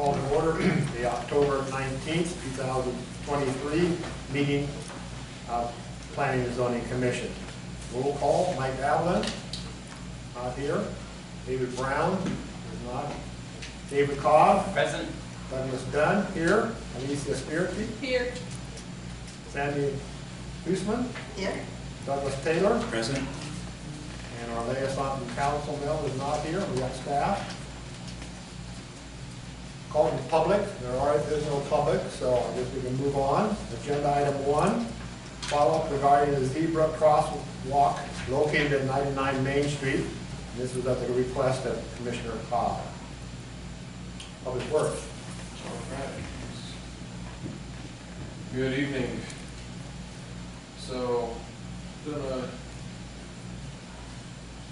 call to order the October 19th, 2023 meeting of Planning and Zoning Commission. Roll call, Mike Allen, not here. David Brown, is not. David Cobb. Present. Douglas Dunn, here. Alicia Spirity. Here. Sandy Huisman. Here. Douglas Taylor. Present. And our liaison from council, Mel, is not here. We got staff. Call to public. There's no public, so I guess we can move on. Agenda item 1, follow-up regarding the zebra crosswalk located at 99 Main Street. This was at the request of Commissioner Cobb. Public Works. All right. Good evening. So, gonna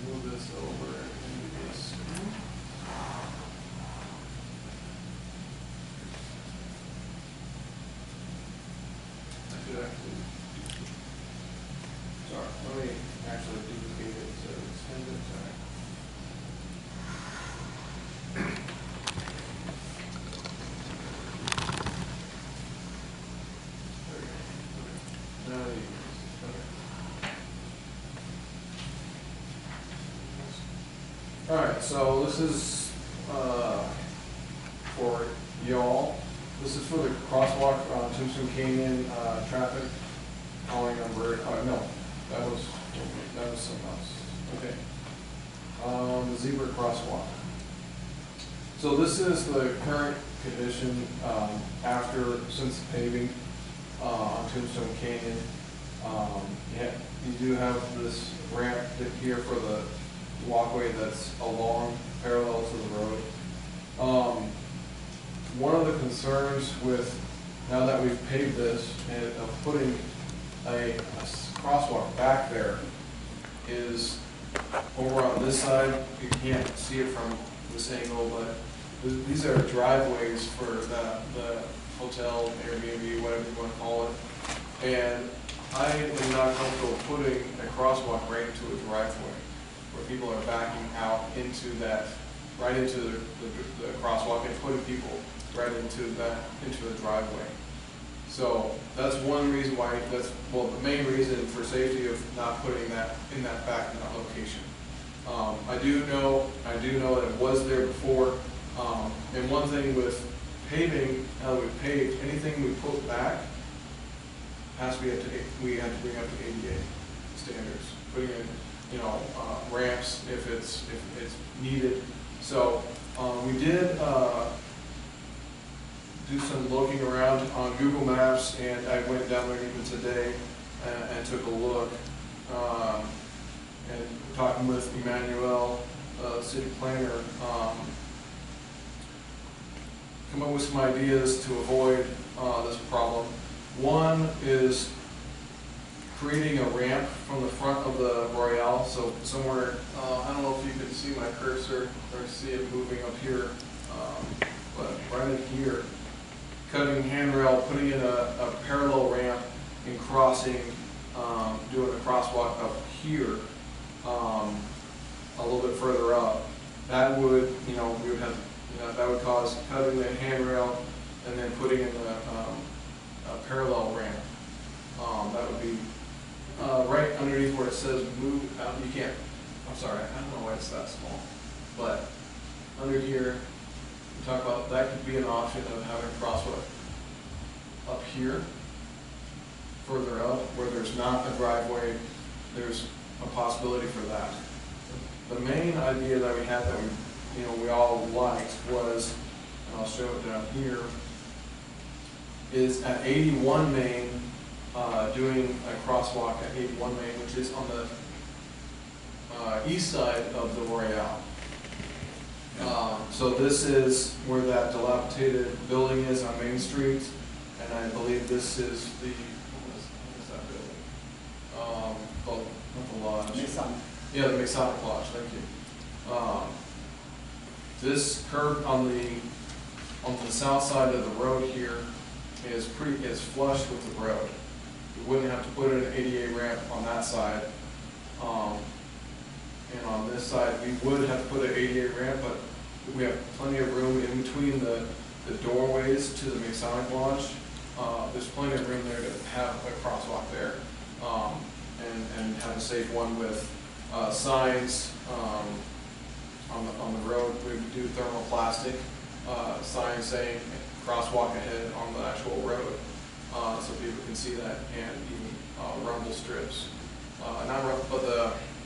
move this over into this. I should actually, sorry, let me actually duplicate it so it's extend it, sorry. There we go. Okay. Now you, okay. All right, so this is for y'all. This is for the crosswalk on Tombstone Canyon traffic calling number. No, that was something else. Okay. The zebra crosswalk. So this is the current condition since the paving on Tombstone Canyon. You do have this ramp here for the walkway that's along parallel to the road. One of the concerns with, now that we've paved this and of putting a crosswalk back there, is over on this side. You can't see it from this angle, but these are driveways for the hotel, Airbnb, whatever you want to call it. And I am not comfortable putting a crosswalk right into a driveway where people are backing out into that, right into the crosswalk and putting people right into the driveway. So that's one reason why, the main reason for safety of not putting that in that location. I do know that it was there before. And one thing with paving, now that we've paved, anything we put back has to be we have to bring up to ADA standards. Putting in, ramps if it's needed. So we did do some looking around on Google Maps, and I went down there even today and took a look. And talking with Emmanuel, city planner, come up with some ideas to avoid this problem. One is creating a ramp from the front of the Royale, so somewhere, I don't know if you can see my cursor or see it moving up here, but right in here, cutting handrail, putting in a parallel ramp and crossing, doing a crosswalk up here, a little bit further up. That would, we would have, that would cause cutting the handrail and then putting in a parallel ramp. That would be right underneath where it says move out. You can't, I'm sorry, I don't know why it's that small, but under here, we talk about that could be an option of having a crosswalk up here, further up, where there's not a driveway. There's a possibility for that. The main idea that we had that we all liked was, and I'll show it down here, is at 81 Main, doing a crosswalk at 81 Main, which is on the east side of the Royale. So this is where that dilapidated building is on Main Street, and I believe this is the, what is that building? Not the lodge. Masonic. Yeah, the Masonic Lodge, thank you. This curb on the south side of the road here is flush with the road. We wouldn't have to put an ADA ramp on that side. And on this side, we would have to put an ADA ramp, but we have plenty of room in between the the doorways to the Masonic Lodge. There's plenty of room there to have a crosswalk there, and have a safe one with signs on the road. We do thermoplastic signs saying crosswalk ahead on the actual road, so people can see that, and even rumble strips.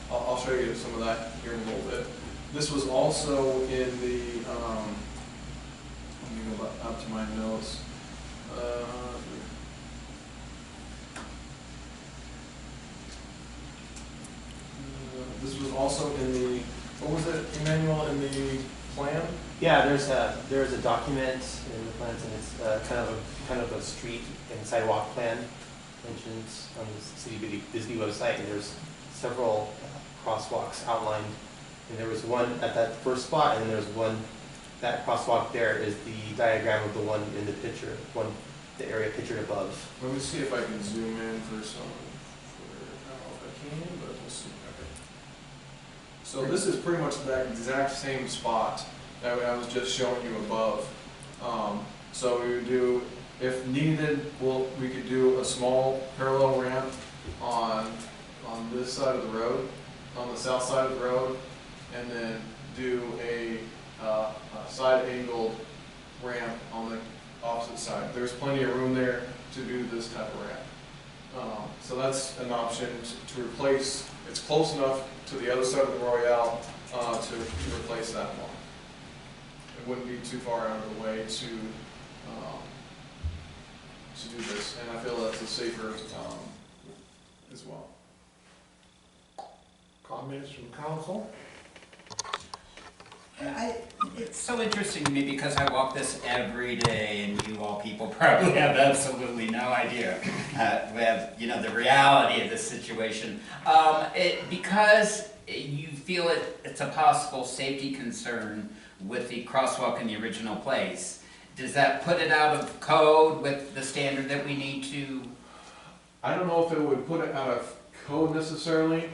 I'll show you some of that here in a little bit. This was also in the, let me go up to my notes. This was also in the, what was it, Emmanuel, in the plan? Yeah, there's a document in the plans, and it's kind of a street and sidewalk plan mentioned on the City Bisbee website, and there's several crosswalks outlined. And there was one at that first spot, and then there's one, that crosswalk there is the diagram of the one in the picture, the area pictured above. Let me see if I can zoom in for some, I don't know if I can, but we'll see. Okay. So this is pretty much that exact same spot that I was just showing you above. So we would do, if needed, we could do a small parallel ramp on this side of the road, on the south side of the road, and then do a side angled ramp on the opposite side. There's plenty of room there to do this type of ramp. So that's an option to replace. It's close enough to the other side of the Royale to replace that one. It wouldn't be too far out of the way to do this, and I feel that's a safer as well. Comments from council? It's so interesting to me because I walk this every day, and you all people probably have absolutely no idea with the reality of this situation. Because you feel it's a possible safety concern with the crosswalk in the original place. Does that put it out of code with the standard that we need to? I don't know if it would put it out of code necessarily,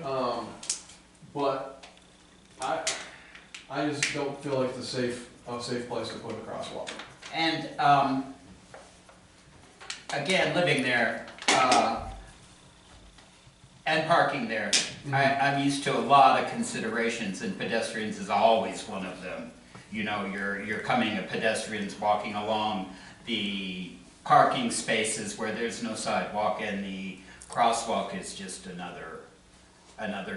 but I just don't feel like it's a safe place to put a crosswalk. And again, living there and parking there, I'm used to a lot of considerations, and pedestrians is always one of them. You know, you're coming at pedestrians walking along the parking spaces where there's no sidewalk, and the crosswalk is just another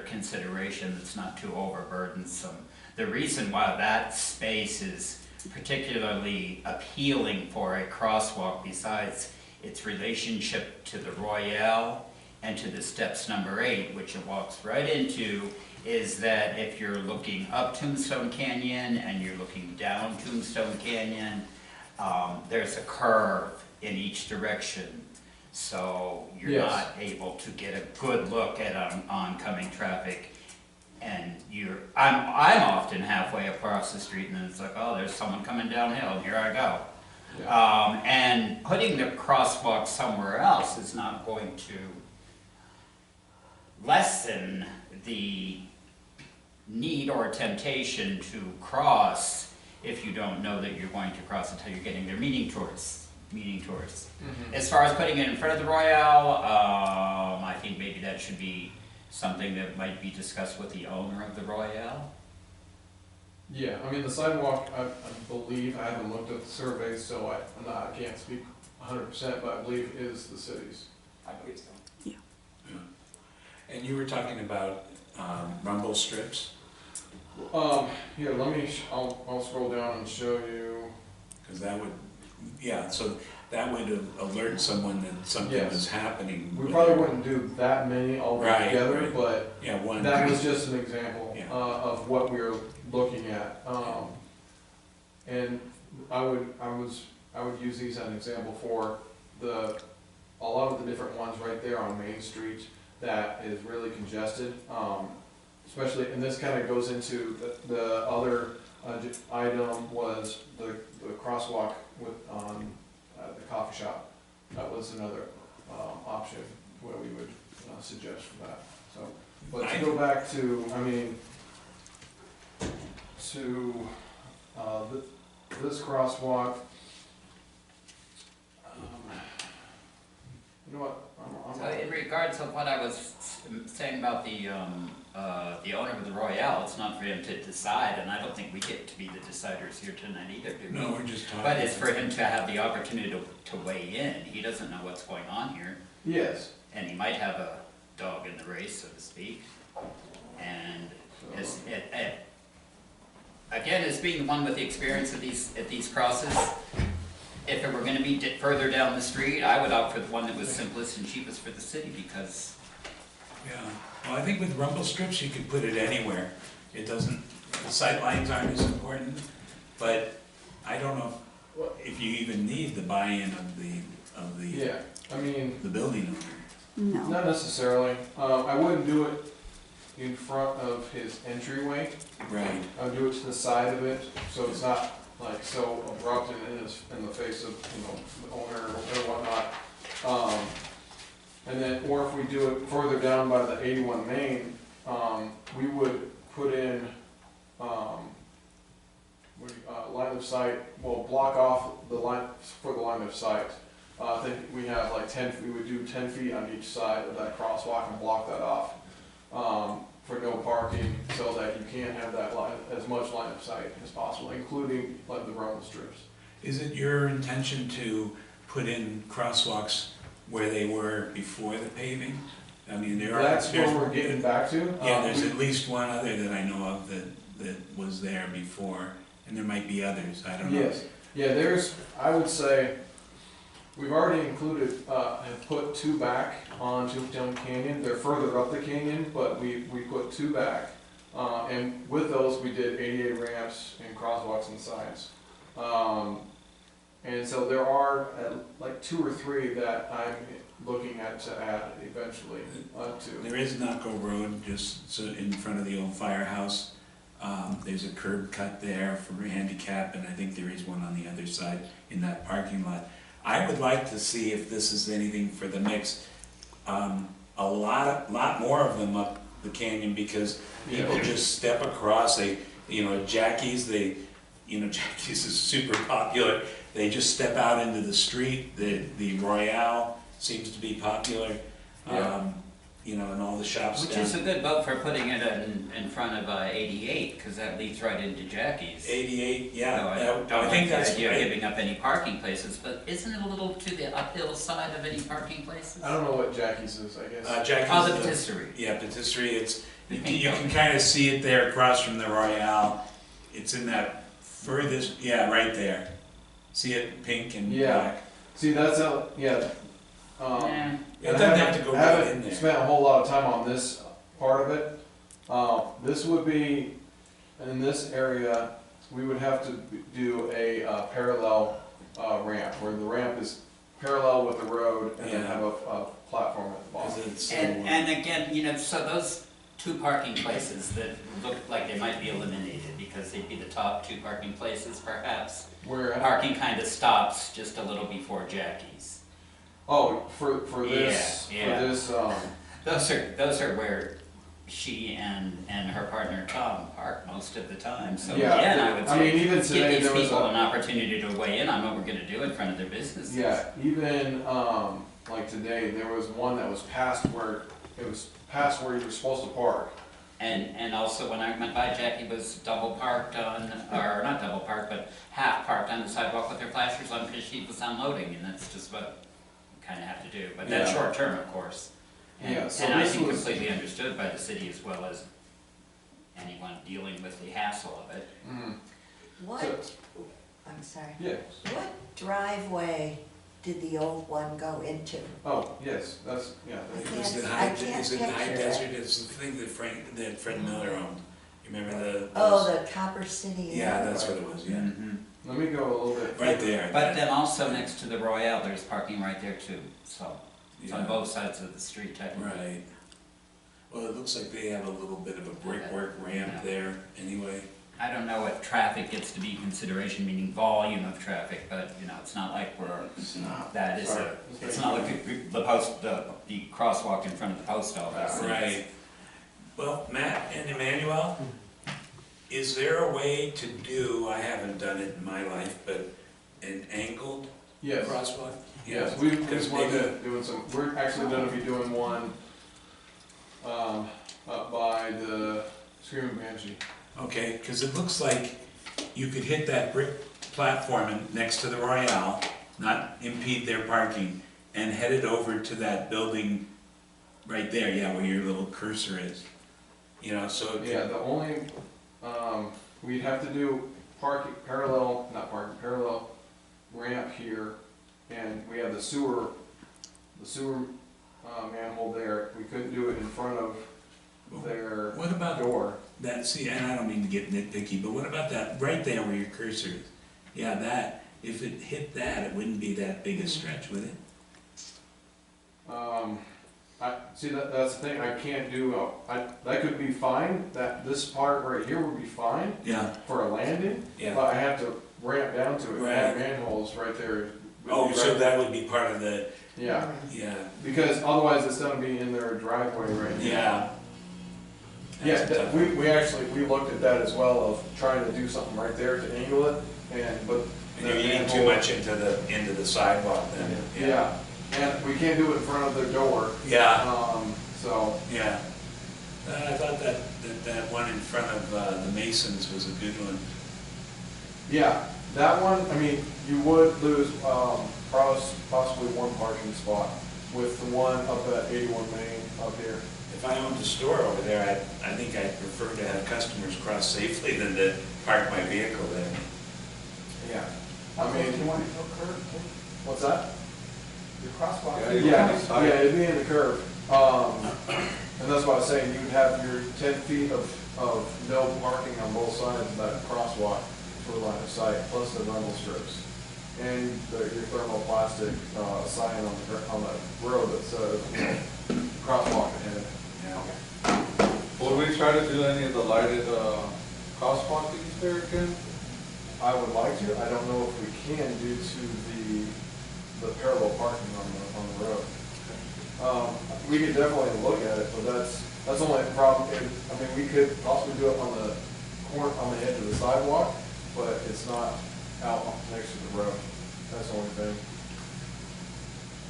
consideration that's not too overburdensome. The reason why that space is particularly appealing for a crosswalk, besides its relationship to the Royale and to the steps number 8, which it walks right into, is that if you're looking up Tombstone Canyon and you're looking down Tombstone Canyon, there's a curve in each direction. So you're not able to get a good look at oncoming traffic. And I'm often halfway across the street, and then it's like, oh, there's someone coming downhill, and here I go. Yeah. And putting the crosswalk somewhere else is not going to lessen the need or temptation to cross if you don't know that you're going to cross until you're getting there, meaning tourists. As far as putting it in front of the Royale, I think maybe that should be something that might be discussed with the owner of the Royale. Yeah, I mean the sidewalk, I believe, I haven't looked at the survey, so I can't speak 100%, but I believe is the city's. I believe so. Yeah. And you were talking about rumble strips? Here, I'll scroll down and show you. Because that would, so that would alert someone that something is happening. We probably wouldn't do that many all together, but that was just an example of what we were looking at. And I would use these as an example for a lot of the different ones right there on Main Street that is really congested. Especially, and this kind of goes into the other item was the crosswalk on the coffee shop. That was another option what we would suggest for that. So, but to go back to, this crosswalk, know what, So in regards of what I was saying about the owner of the Royale, it's not for him to decide, and I don't think we get to be the deciders here tonight either, do we? No, we're just talking. But it's for him to have the opportunity to weigh in. He doesn't know what's going on here, Yes. and he might have a dog in the race, so to speak. And again, as being the one with the experience at these crosses, if it were gonna be further down the street, I would opt for the one that was simplest and cheapest for the city, because, Yeah, well, I think with rumble strips, you could put it anywhere. It doesn't, the sight lines aren't as important, but I don't know if you even need the buy-in of the Yeah, I mean, the building owner. No. not necessarily. I wouldn't do it in front of his entryway. Right. I would do it to the side of it, so it's not like so abrupt and in the face of, the owner or whatnot. And then, or if we do it further down by the 81 Main, we would put in, line of sight, well, block off the line, for the line of sight. I think we have like 10, we would do 10 feet on each side of that crosswalk and block that off, for no parking, so that you can have that line, as much line of sight as possible, including like the rumble strips. Is it your intention to put in crosswalks where they were before the paving? I mean, there are. That's where we're getting back to. Yeah, there's at least one other that I know of that was there before, and there might be others, I don't know. Yes, yeah, I would say, we've already included, have put 2 back on Tombstone Canyon. They're further up the canyon, but we put 2 back. And with those, we did 88 ramps and crosswalks and signs. And so there are like 2 or 3 that I'm looking at to add eventually to. There is Naco Road, just so in front of the old firehouse. There's a curb cut there for handicap, and I think there is one on the other side in that parking lot. I would like to see if this is anything for the mix. A lot more of them up the canyon, because people just step across. Jackie's, Jackie's is super popular. They just step out into the street. The Royale seems to be popular. Yeah. And all the shops which down. is a good vote for putting it in front of 88, because that leads right into Jackie's. 88, yeah. No, I don't I think like the that's idea of great. giving up any parking places, but isn't it a little to the uphill side of any parking places? I don't know what Jackie's is, I guess. Jackie's Oh, the is patisserie. Yeah, patisserie. You can kind of see it there across from the Royale. It's in that furthest, right there. See it pink and Yeah. black. See, that's how, yeah. Yeah. It doesn't have to go I right haven't in there. spent a whole lot of time on this part of it. This would be, in this area, we would have to do a parallel ramp, where the ramp is parallel with the road, and then Yeah. have a platform at the 'Cause bottom. it's so, And again, so those 2 parking places that look like they might be eliminated, because they'd be the top 2 parking places perhaps. Where, Parking kind of stops just a little before Jackie's. oh, for this, Yeah, yeah. Those are where she and her partner Tom park most of the time. So Yeah, again, I would I mean, say, even today give these there was people a- an opportunity to weigh in on what we're gonna do in front of their businesses. yeah, even, like today, there was one that was past where, it was past where you were supposed to park. And also when I went by, Jackie was double parked on, or not double parked, but half parked on the sidewalk with her flashers on, because she was unloading, and that's just what you kind of have to do. But that's Yeah. short term, of course. Yeah, so And I this think was- completely understood by the city as well as anyone dealing with the hassle of it. Mm, What, So- I'm sorry, yeah, what driveway did the old one go into? oh, yes, that's, yeah. I is it I high, can't is it high picture it. desert? It's the thing that Fred Miller owned. You remember the? Oh, the Copper City. Yeah, that's what it was, yeah. Let me go a little bit. Right there. But then also next to the Royale, there's parking right there too, so it's on Yeah. both sides of the street technically. Right. Well, it looks like they have a little bit of a brickwork ramp there anyway. I don't know if traffic gets to be a consideration, meaning volume of traffic, but it's not like that is Sorry. it's not like the crosswalk in front of the post office. Right. Well, Matt and Emmanuel, is there a way to do, I haven't done it in my life, but an angled Yes. crosswalk? Yes, we're Because maybe, doing some, we're actually gonna be doing one, up by the Screaming Banshee. okay, because it looks like you could hit that brick platform next to the Royale, not impede their parking, and head it over to that building right there, yeah, where your little cursor is. You know, so. it Yeah, the only, we'd have to do parallel ramp here, and we have the sewer manhole there. We couldn't do it in front of their What about door. that, see, and I don't mean to get nitpicky, but what about that, right there where your cursor is? Yeah, that, if it hit that, it wouldn't be that big a stretch, would it? See, that's the thing, I can't do, that could be fine, this part right here would be fine Yeah, for a landing, yeah. but I have to ramp down to it, and have Right. manholes right there. Oh, so that would be part of the, Yeah, yeah, because otherwise it's gonna be in their driveway right now. yeah. Yeah, That's a tough we actually, we looked at that as well, of trying to do something right there to angle it, but. And you're eating too much into the sidewalk then. Yeah, and we can't do it in front of their door, Yeah, so, yeah. I thought that one in front of the Masons was a good one. yeah, that one, I mean, you would lose, possibly one parking spot with the one up at 81 Main up here. If I owned a store over there, I think I'd prefer to have customers cross safely than to park my vehicle there. Yeah, I mean, You want to go curb, too? what's that? Your crosswalk. Yeah, it'd be in the curve. And that's what I was saying, you'd have your 10 feet of no parking on both sides of that crosswalk for line of sight, plus the rumble strips. And your thermoplastic sign on the road that says, crosswalk ahead. Yeah. Will we try to do any of the lighted crosswalkings there again? I would like to, I don't know if we can due to the parallel parking on the road. We could definitely look at it, but that's only a problem, I mean, we could possibly do it on the corner, on the edge of the sidewalk, but it's not out next to the road, that's the only thing.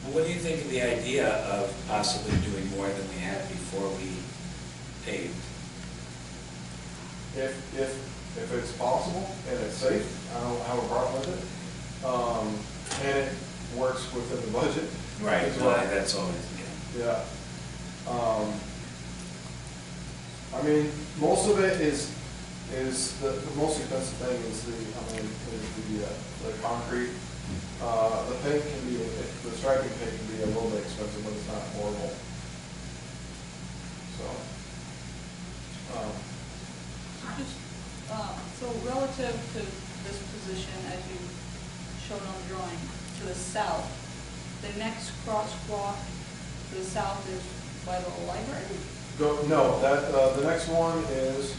Well, what do you think of the idea of possibly doing more than we had before we paved? If it's possible and it's safe, I don't have a problem with it. And it works within the budget. as well. That's always, Yeah. I mean, most of it is the most expensive thing is the concrete. The paint can be, the striping paint can be a little bit expensive, but it's not horrible. So, So relative to this position, as you showed on the drawing, to the south, the next crosswalk to the south is by the library? no, the next one is,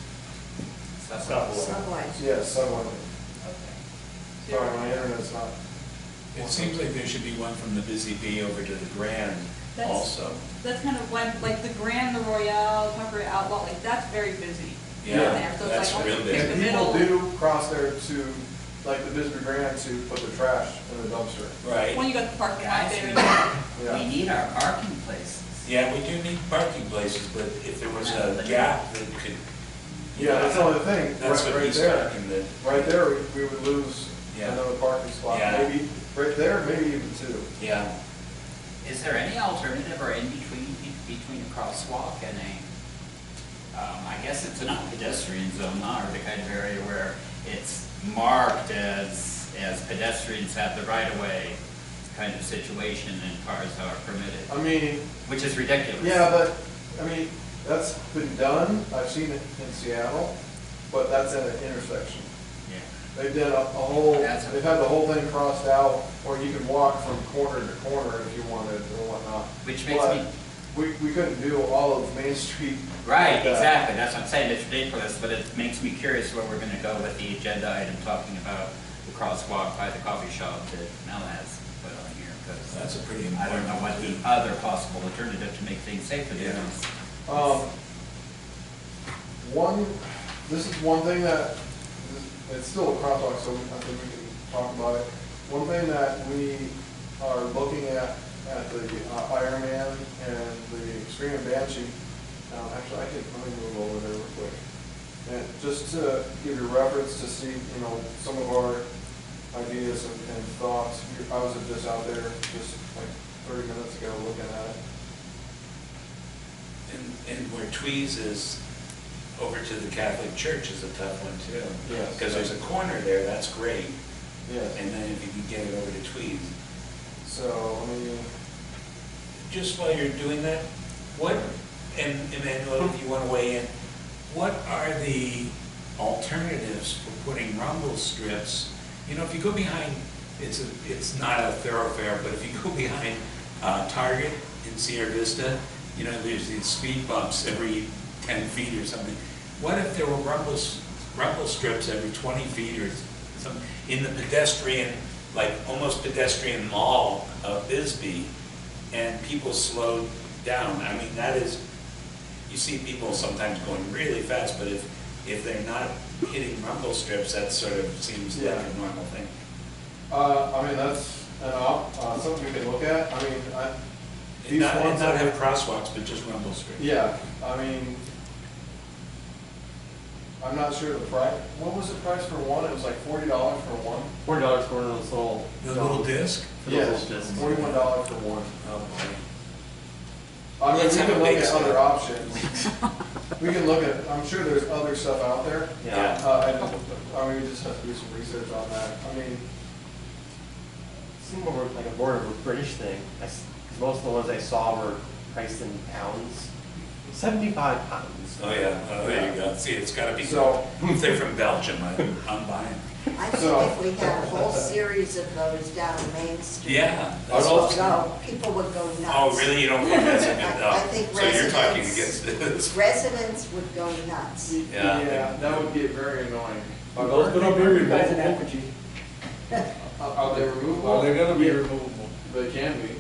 Subway. yes, Subway. Okay. Sorry, my internet's not. it seems like there should be one from the Busy Bee over to the Grand That's- also. That's kind of like the Grand, the Royale, Contemporary Outlaw, like that's very busy. Yeah, there. So it's that's like, real okay, busy. pick And the people middle. do cross there to, like the Bisbee Grand, to put the trash in the dumpster. Right. When you got the parking lot Guys, there. Yeah. we need our parking places. Yeah, we do need parking places, but if there was a gap that could. Yeah, that's the only thing, That's what right he's there. talking, that, Right there, we would lose Yeah. another parking spot, Yeah. maybe, right there, maybe even two. yeah. Is there any alternative or in between a crosswalk and I guess it's a pedestrian zone, or the kind of area where it's marked as pedestrians have the right of way kind of situation and cars are permitted, I mean, which is ridiculous. yeah, but, I mean, that's been done, I've seen it in Seattle, but that's at an intersection. Yeah. They've done a whole, That's a- they've had the whole thing crossed out, where you can walk from corner to corner if you wanted or whatnot. Which makes But me, we couldn't do all of Main Street. right, like that. exactly, that's what I'm saying, it's ridiculous, but it makes me curious where we're gonna go with the agenda item talking about the crosswalk by the coffee shop that Mel has put on here, because That's a pretty I don't important. know what the other possible alternative to make things safer there Yeah. is. This is one thing that, it's still a crosswalk, so I think we can talk about it. one thing that we are looking at the Ironman and the Extreme Banshee, actually, let me move over there real quick. And just to give you reference to see, some of our ideas and thoughts. I was just out there just like 30 minutes ago looking at it. And where Tweez is over to the Catholic Church is a tough one too. Yes. Because there's a corner there, that's great. Yes. And then if you can get it over to Tweez. So, I mean, Just while you're doing that, what, and Emmanuel, if you want to weigh in, what are the alternatives for putting rumble strips? If you go behind, it's not a thoroughfare, but if you go behind Target in Sierra Vista, there's these speed bumps every 10 feet or something. What if there were rumble strips every 20 feet or something in the pedestrian, like almost pedestrian mall of Bisbee, and people slowed down? I mean, that is, you see people sometimes going really fast, but if they're not hitting rumble strips, that sort of seems like a normal thing. I mean, that's something we can look at. I mean, these Not ones that have crosswalks, but just rumble strips. Yeah, I mean, I'm not sure the price. What was the price for one? It was like $40 for one. $40 for one of those little. The little disc? For those Yes, little discs. $41 for one. Oh, boy. I mean, Let's we have can a look big at sale. other options. We can look at, I'm sure there's other stuff out there. Yeah. I mean, we just have to do some research on that. I mean, Some of them were like a more of a British thing. Because most of the ones I saw were priced in pounds. 75 pounds. Oh, yeah, oh, there you go. See, it's gotta be, So- if they're from Belgium, I'm buying. I think So- if we had a whole series of those down Main Street. Yeah. I'd also- People would go nuts. Oh, really? You don't think that's a good, I think so you're talking residents- against this? Residents would go nuts. Yeah. that would get very annoying. Are those gonna be removable? Are they removable? Are they gonna be Yeah, removable? They can be.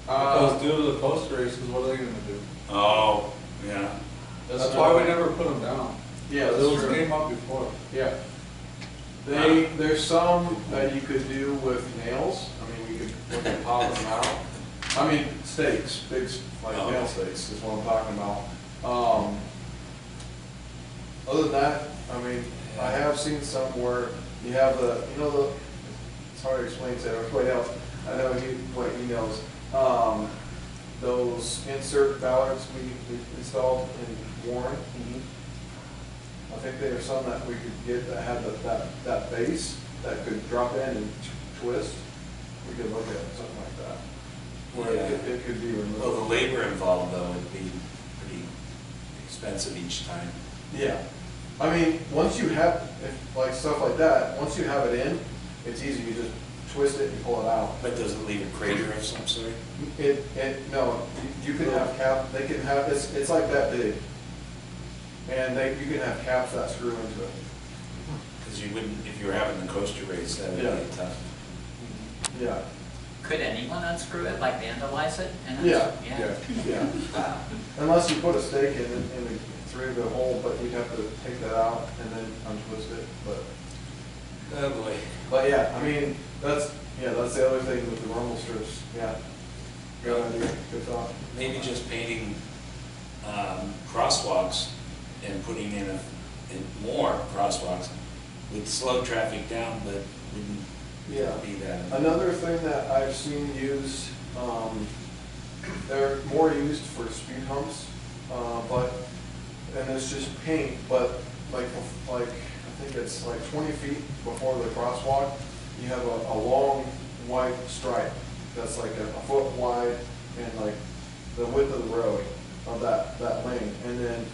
Because due to the post races, what are they gonna do? Oh, yeah. That's why we never put them down. Yeah, that's Those true. came up before. Yeah. There's some that you could do with nails. I mean, we could look at popping them out. I mean, stakes, big, like Oh. nail stakes is what I'm talking about. Other than that, I mean, I have seen some where you have it's hard to explain to everybody else. I know what he knows. Those insert ballards we installed in Warren. I think there are some that we could get that had that base that could drop in and twist. We could look at something like that. Where Yeah. it could be removed. Well, the labor involved though would be pretty expensive each time. Yeah. I mean, once you have, like stuff like that, once you have it in, it's easy. You just twist it and pull it out. But does it leave a crater of some sort? No, you can have they can have, it's like that big. And you can have caps that screw into it. Because you wouldn't, if you were having the coaster race, that would Yeah. be tough. Yeah, Could anyone unscrew it, like vandalize it? And Yeah. yeah. Wow. Unless you put a stake through the hole, but you'd have to take that out and then untwist it, Oh, boy. but yeah, I mean, that's the other thing with the rumble strips, yeah. Good idea, good thought. Maybe just painting crosswalks and putting in more crosswalks would slow traffic down, but Yeah. wouldn't be that. Another thing that I've seen used, they're more used for speed humps, and it's just paint, but like, I think it's like 20 feet before the crosswalk, you have a long white stripe that's like a foot wide and like the width of the road of that lane. And then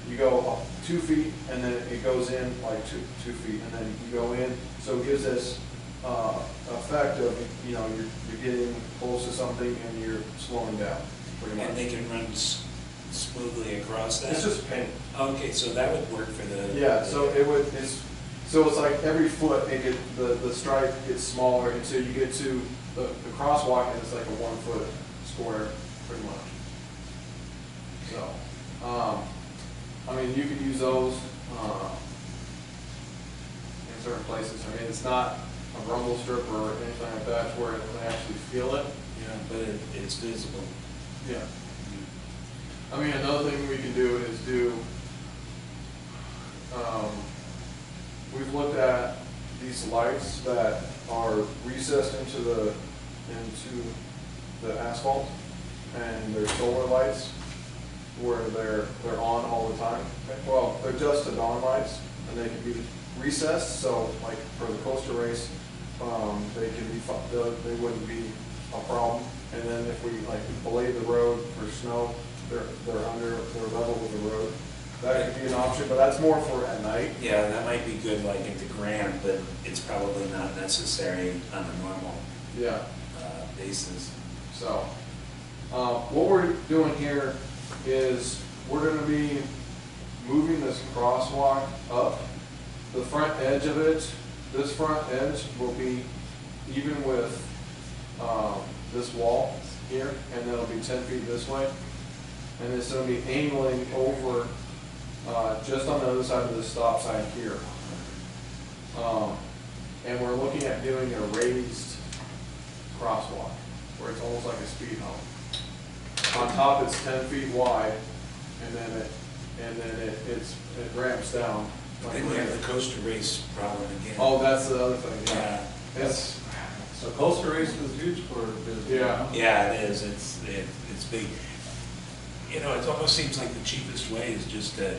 you go up 2 feet and then it goes in like two feet and then you go in. So it gives this effect of, you're getting close to something and you're slowing down pretty much. And they can run smoothly across that? It's just paint. Okay, so that would work for the... Yeah, so it's like every foot, the stripe gets smaller until you get to the crosswalk and it's like a 1 foot square, pretty much. So, I mean, you could use those in certain places. I mean, it's not a rumble strip or anything like that where they actually feel it. Yeah, but it's visible. Yeah. I mean, another thing we can do is we've looked at these lights that are recessed into the asphalt, and they're solar lights where they're on all the time. Well, they're just the dawn lights, and they can be recessed, so like for the coaster race, they can be, they wouldn't be a problem. And then if we like belay the road for snow, they're level with the road. That could be an option, but that's more for at night. Yeah, that might be good like at the Grand, but it's probably not necessary on a normal Yeah. basis. So, what we're doing here is we're gonna be moving this crosswalk up. The front edge of it, this front edge will be even with, this wall here, and then it'll be 10 feet this way. And it's gonna be angling over, just on the other side of the stop sign here. And we're looking at doing a raised crosswalk, where it's almost like a speed hump. On top, it's 10 feet wide, and then it ramps down. Then we have the coaster race problem again. Oh, that's the other thing, yeah. Yeah. It's, So coaster race is huge for business. Yeah. Yeah, it is, it's big. You know, it almost seems like the cheapest way is just to,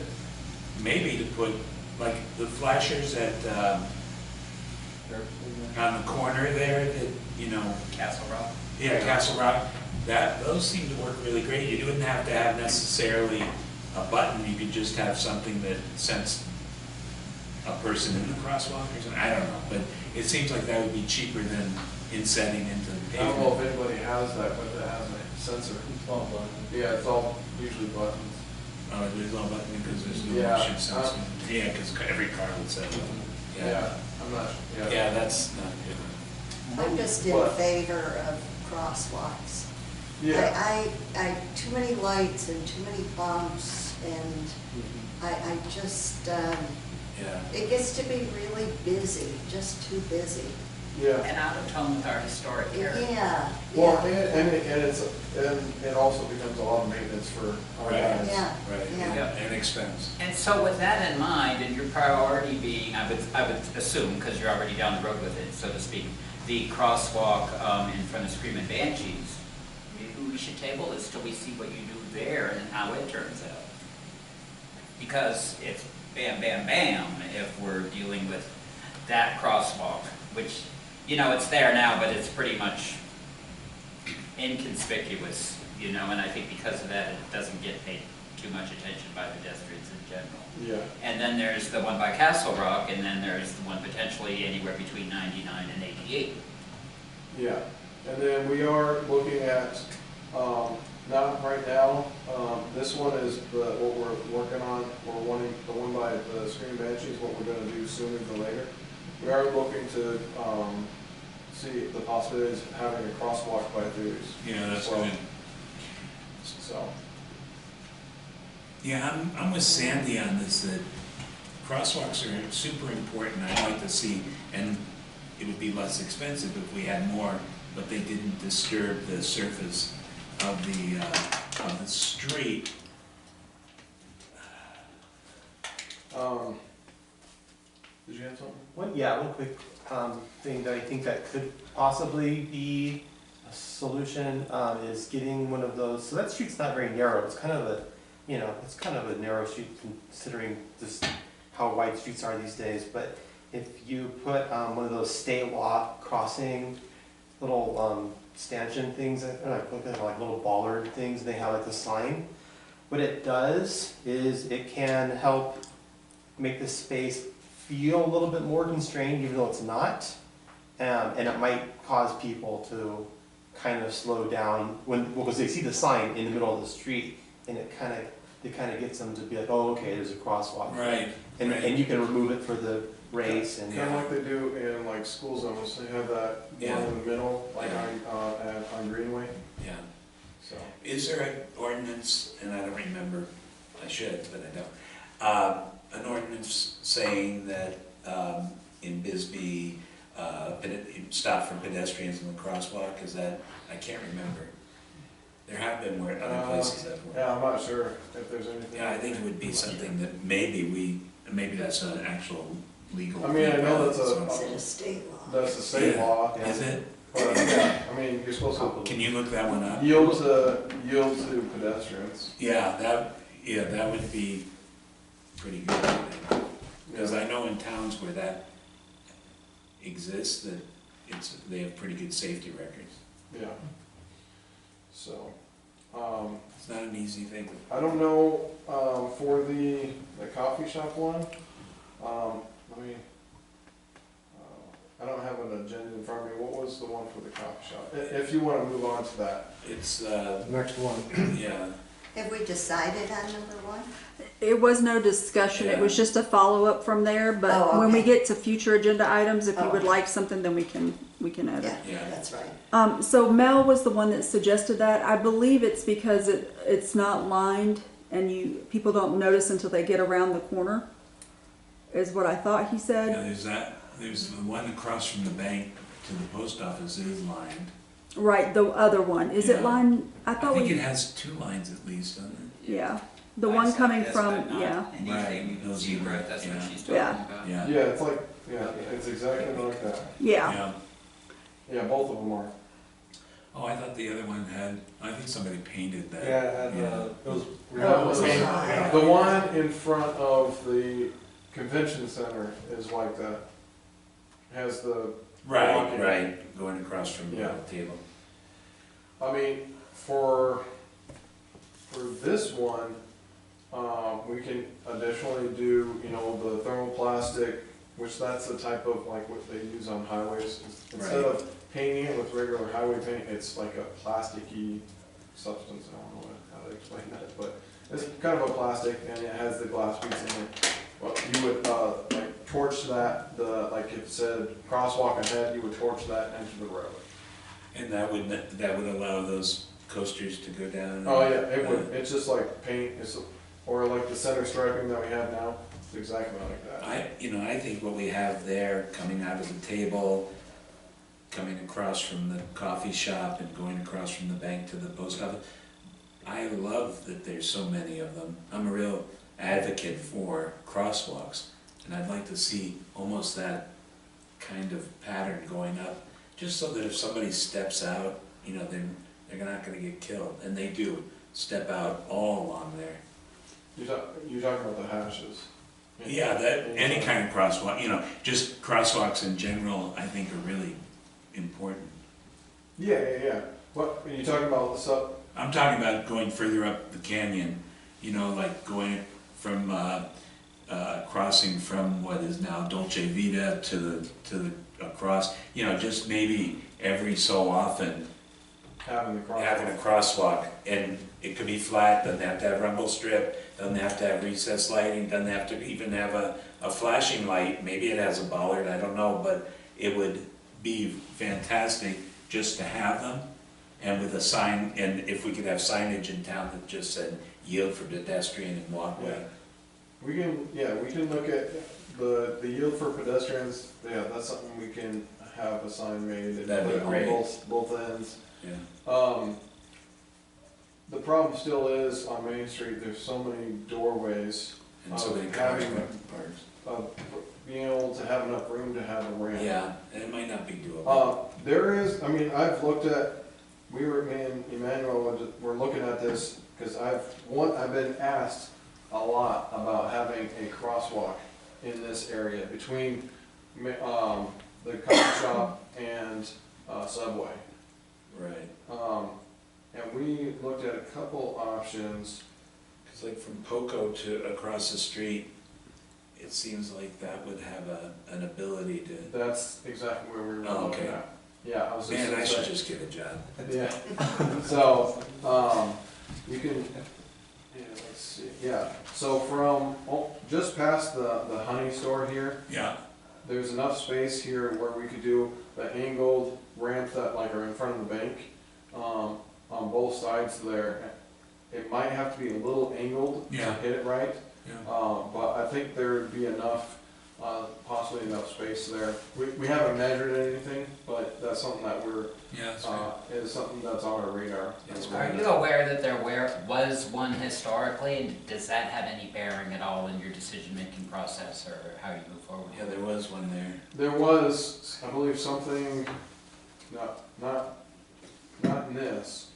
maybe to put, like, the flashers at, on the corner there, that, you know, Castle Rock. yeah, Castle Rock, those seem to work really great. You wouldn't have to have necessarily a button, you could just have something that sends a person in the crosswalk or something, I don't know, but it seems like that would be cheaper than insetting into the I don't know pavement. if anybody has that, but that has a sensor. Yeah, it's all usually buttons. Oh, it is all button because there's no Yeah, motion sensor. Yeah, because every car would set it up. Yeah, I'm not, yeah. Yeah, that's not good. I'm just in What? favor of crosswalks. Yeah, I, too many lights and too many bumps, and I just, Yeah. it gets to be really busy, just too busy. yeah. And out of tone with our historic character. Yeah, Well, yeah, and it also becomes a lot of maintenance for our Right. guys. yeah, Right, yeah. and expense. And so with that in mind, and your priority being, I would assume, because you're already down the road with it, so to speak, the crosswalk in front of Screaming Banshees, maybe we should table this till we see what you do there and how it turns out. Because it's bam, bam, bam, if we're dealing with that crosswalk, which, you know, it's there now, but it's pretty much inconspicuous, you know, and I think because of that, it doesn't get paid too much attention by pedestrians in general. Yeah, And then there's the one by Castle Rock, and then there's the one potentially anywhere between 99 and 88. yeah. And then we are looking at, not right now, this one is what we're working on, we're wanting, the one by the Screaming Banshees, what we're gonna do sooner than later. We are looking to, see the possibilities of having a crosswalk by Dewey's. Yeah, that's Well, good. So, Yeah, I'm with Sandy on this, that crosswalks are super important. I'd like to see, and it would be less expensive if we had more, but they didn't disturb the surface of the street. did you have something? One quick thing that I think that could possibly be a solution is getting one of those, so that street's not very narrow, it's kind of a, you know, it's kind of a narrow street considering just how wide streets are these days, but if you put one of those stay lock crossing little stanchion things, like little bollard things, and they have like the sign, what it does is it can help make the space feel a little bit more constrained, even though it's not. And it might cause people to kind of slow down because they see the sign in the middle of the street, and it kind of gets them to be like, oh, okay, there's a crosswalk. Right. And you can remove it for the race and. Kind of like they do in like school zones, they have that Yeah. one in the middle, like Yeah. on Greenway, Yeah. so. Is there an ordinance, and I don't remember, I should, but I don't, an ordinance saying that in Bisbee, stop for pedestrians in the crosswalk, is that, I can't remember. There have been where other places have. Yeah, I'm not sure if there's anything. Yeah, I think it would be something that maybe that's an actual legal. I mean, I know that's It's in a state law. that's a state Yeah. law. Is it? But, yeah, I mean, you're supposed to Can you look that one up? yield to pedestrians. Yeah, that would be pretty good, I think. Because I know in towns where that exists, that they have pretty good safety records. Yeah. So, It's not an easy thing. I don't know, for the coffee shop one, let me, I don't have an agenda in front of me. What was the one for the coffee shop? If you wanna move on to that. It's, Next one. yeah, Have we decided on number one? It was no discussion, it was just a follow-up from there, but Oh, when we okay. get to future agenda items, if you would Oh. like something, then we can add it. Yeah, Yeah. that's right. So Mel was the one that suggested that. I believe it's because it's not lined and people don't notice until they get around the corner, is what I thought he yeah, said. there's the one across from the bank to the post office is lined. Right, the other one. Is it Yeah. lined? I I thought think we, it has 2 lines at least, doesn't it? yeah. The one coming Yes, from, but not yeah. Anything Right. zebra, that's what Yeah. she's talking Yeah. about. Yeah. Yeah, it's like, yeah, it's exactly like that. Yeah. Yeah, both of them are. Oh, I thought the other one had, I think somebody painted that. Yeah, it had, it was. Yeah, the one in front of the convention center is like that. Has the, Right, Walking. right, going across from the Yeah. table. I mean, for this one, we can additionally do, you know, the thermoplastic, which that's the type of, like, what they use on highways. Instead Right. of painting it with regular highway paint, it's like a plasticky substance, I don't know how to explain that, but it's kind of a plastic, and it has the glass piece in it. Well, you would, like, torch that, like it said, crosswalk ahead, you would torch that into the road. And that would allow those coasters to go down? Oh, yeah, it would, it's just like paint, or like the center striping that we have now, it's exactly like that. I think what we have there, coming out of the table, coming across from the coffee shop and going across from the bank to the post office, I love that there's so many of them. I'm a real advocate for crosswalks, and I'd like to see almost that kind of pattern going up, just so that if somebody steps out, they're not gonna get killed, and they do step out all along there. You're talking about the hashes. Yeah, any kind of crosswalk, just crosswalks in general, I think are really important. Yeah. What, are you talking about I'm talking about going further up the canyon, like going from, crossing from what is now Dolce Vita to the across, just maybe every so often having the crosswalk? having a crosswalk, and it could be flat, doesn't have to have rumble strip, doesn't have to have recessed lighting, doesn't have to even have a flashing light, maybe it has a bollard, I don't know, but it would be fantastic just to have them, and with a sign, and if we could have signage in town that just said yield for pedestrian and walkway. We can look at the yield for pedestrians, yeah, that's something we can have a sign made and That'd be put great. on both ends. Yeah. The problem still is on Main Street, there's so many doorways, And so many Of cars having- parked. being able to have enough room to have a ramp. Yeah, and it might not be doable. There is, I've looked at, me and Emmanuel were looking at this, because I've been asked a lot about having a crosswalk in this area between, the coffee shop and, Subway. Right. And we looked at a couple options. Cause like from Poco to across the street, it seems like that would have an ability to, That's exactly where we were Oh, looking okay. at. Yeah, I was just man, gonna I should say. just get a job. Yeah, so, you can, yeah, let's see, yeah, so from, just past the honey store here, Yeah. there's enough space here where we could do the angled ramp that like are in front of the bank, on both sides there. It might have to be a little angled to Yeah. hit it right, Yeah. but I think there'd be enough possibly enough space there. We haven't measured anything, but that's something that Yeah, that's right. is something that's on our radar. That's Are you aware that there was one historically, and does that have any bearing at all in your decision-making process, or how you move forward? Yeah, there was one there. There was, I believe, something, not in this.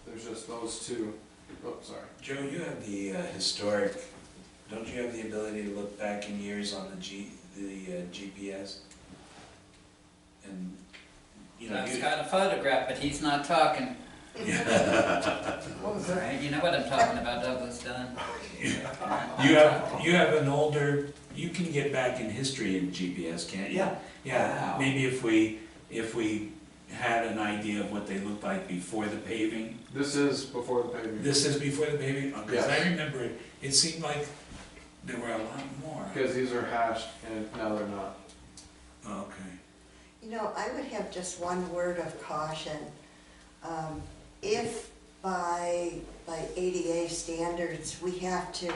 There's just those two. Oh, sorry. Joe, you have the historic, don't you have the ability to look back in years on the GPS? And, you know, Doug's got a photograph, but he's not talking. What was that? Right, you know what I'm talking about, Douglas Dunn? you have an older, you can get back in history in GPS, can't you? Yeah. Yeah, Wow. maybe if we had an idea of what they looked like before the paving. This is before the paving. This is before the paving? Because Yes. I remember it seemed like there were a lot more. Because these are hashed and now they're not. Okay. You know, I would have just one word of caution. If by ADA standards, we have to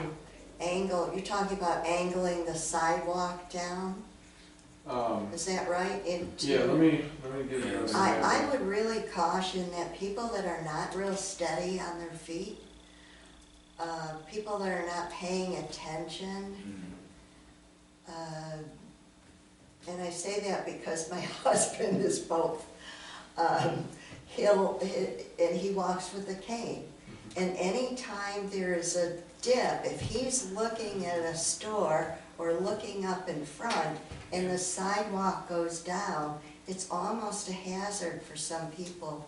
angle, you're talking about angling the sidewalk down, is that right? Yeah, let me give you an I example. would really caution that people that are not real steady on their feet, people that are not paying attention, and I say that because my husband is both. He walks with a cane. And anytime there is a dip, if he's looking at a store or looking up in front and the sidewalk goes down, it's almost a hazard for some people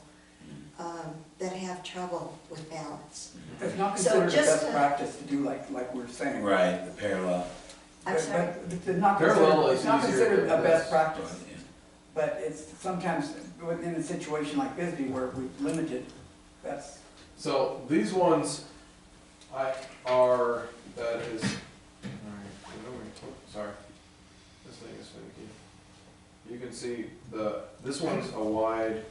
that have trouble with balance. It's not So considered a just best to- practice to do like we're saying. Right, the parallel. I'm sorry? But it's not Parallel considered, is it's not easier considered than a best this. practice. But it's sometimes within a situation like Bisbee where we've limited, that's, So these ones, that is, sorry, this thing is finicky. You can see this one's a wide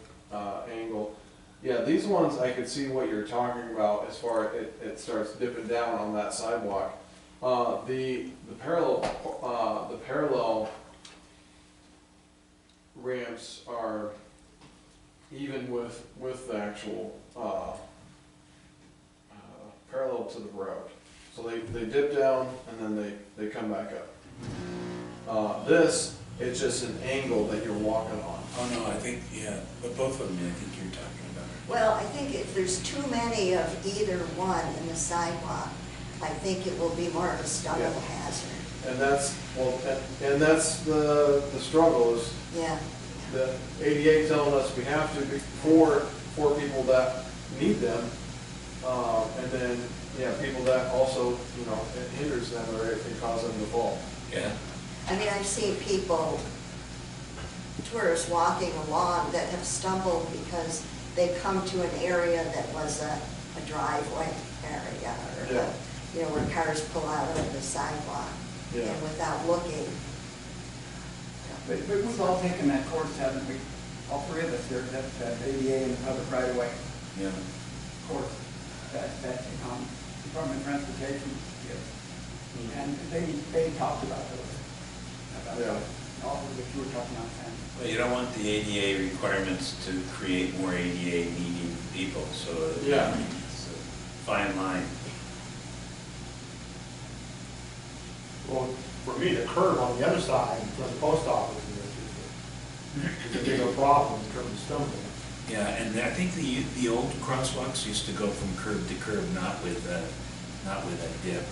angle. Yeah, these ones, I could see what you're talking about as far as it starts dipping down on that sidewalk. The parallel ramps are even with the actual parallel to the road. So they dip down and then they come back up. This, it's just an angle that you're walking on. Oh, no, I think, yeah, but both of them, I think you're talking about it. Well, I think if there's too many of either one in the sidewalk, I think it will be more of a stumble hazard. And that's, and that's the struggle is Yeah. the ADA telling us we have to be for people that need them. And then, yeah, people that also, it hinders them or it can cause them to fall. Yeah. I mean, I've seen people, tourists walking along that have stumbled because they come to an area that was a driveway area or, Yeah. where cars pull out of the sidewalk Yeah. and without looking. but we've all taken that course, haven't we? All three of us here, that ADA and public right of way Yeah. course, that Department of Transportation gives. And they talked about those. Yeah. All of what you were talking about, Sam. Well, you don't want the ADA requirements to create more ADA needy people, so Yeah. it's a fine line. Well, for me, the curb on the other side from the post office is a bigger problem in terms of stumbling. Yeah, and I think the old crosswalks used to go from curb to curb, not with a dip.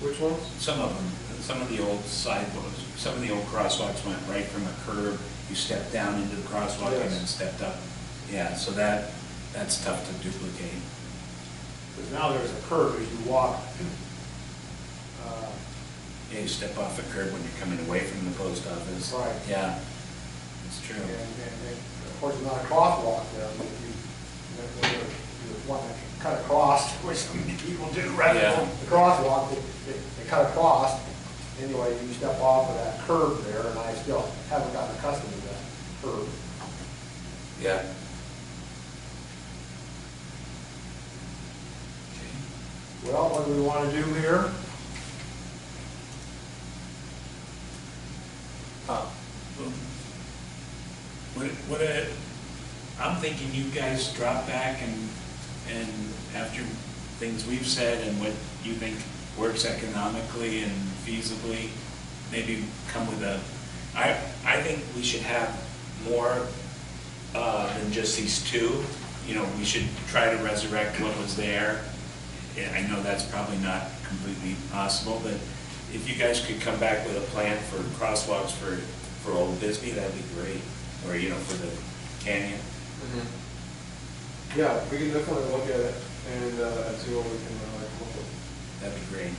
Which ones? Some of them, some of the old sidewalks, some of the old crosswalks went right from a curb. You stepped down into the crosswalk and then Yes. stepped up. Yeah, so that's tough to duplicate. Because now there's a curb as you walk. Yeah, you step off a curb when you're coming away from the post office. Right. Yeah, it's true. And of course, it's not a crosswalk there. You want to cut across, which so many people do, rather Yeah. than the crosswalk, they cut across. Anyway, you step off of that curb there, and I still haven't gotten accustomed to that curb. Yeah. Well, what do we want to do here? I'm thinking you guys drop back and after things we've said and what you think works economically and feasibly, maybe come with I think we should have more than just these two. You know, we should try to resurrect what was there. Yeah, I know that's probably not completely possible, but if you guys could come back with a plan for crosswalks for Old Bisbee, that'd be great. Or, you know, for the canyon. Yeah, we can definitely look at it and see what we can come up with. That'd be great.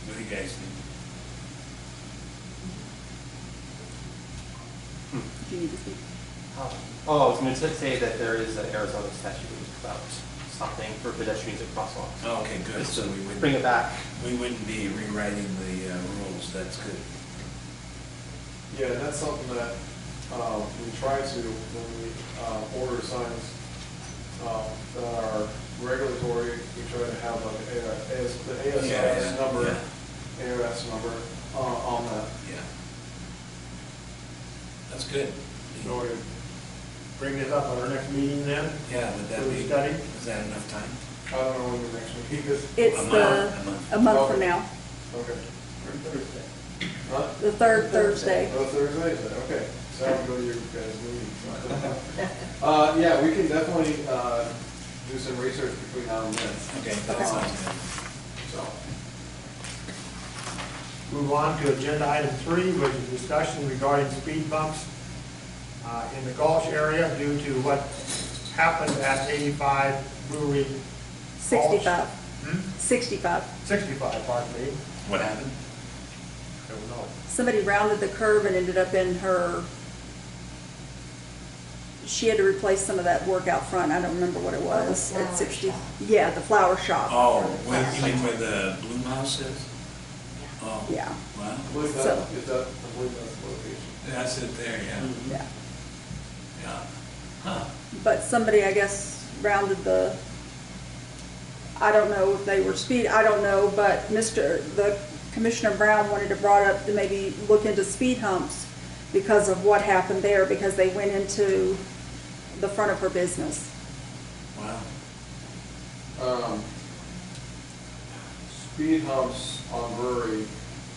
What do you guys think? Do you need to speak? Oh, I was going to say that there is an Arizona statute about stopping for pedestrians at crosswalks. Oh, okay, good. Just So to we wouldn't, bring it back. we wouldn't be rewriting the rules. That's good. Yeah, and that's something that we try to, when we order signs that are regulatory, we try to have like the ASRS number, ARS number on that. Yeah. That's good. So we bring this up at our next meeting then? Yeah, would that For the be, study? is that enough time? I don't know when the next meeting is. It's a month from now, Okay. Thursday. Huh? the third Thursday. Oh, Thursday, is it? Okay. So I'll go to your guys' meeting. Yeah, we can definitely do some research between now and then. Okay, that sounds good. So, Move on to agenda item 3, which is discussion regarding speed bumps in the Gulch area due to what happened at 85 Brewery. 65. Hmm? 65. 65, pardon me. What happened? I don't know. Somebody rounded the curve and ended up in her, she had to replace some of that work out front. I don't remember what it was. flower At 60. shop. Yeah, the flower shop. Oh, you mean where the Bloom House is? Oh. Yeah. Wow. I believe So- that, is that, I believe that's the location. That's it there, yeah. Yeah. Yeah. Huh. But somebody, I guess, rounded the, I don't know if they were I don't know, but the Commissioner Brown wanted to brought up to maybe look into speed humps because of what happened there, because they went into the front of her business. Wow. Speed humps on Brewery,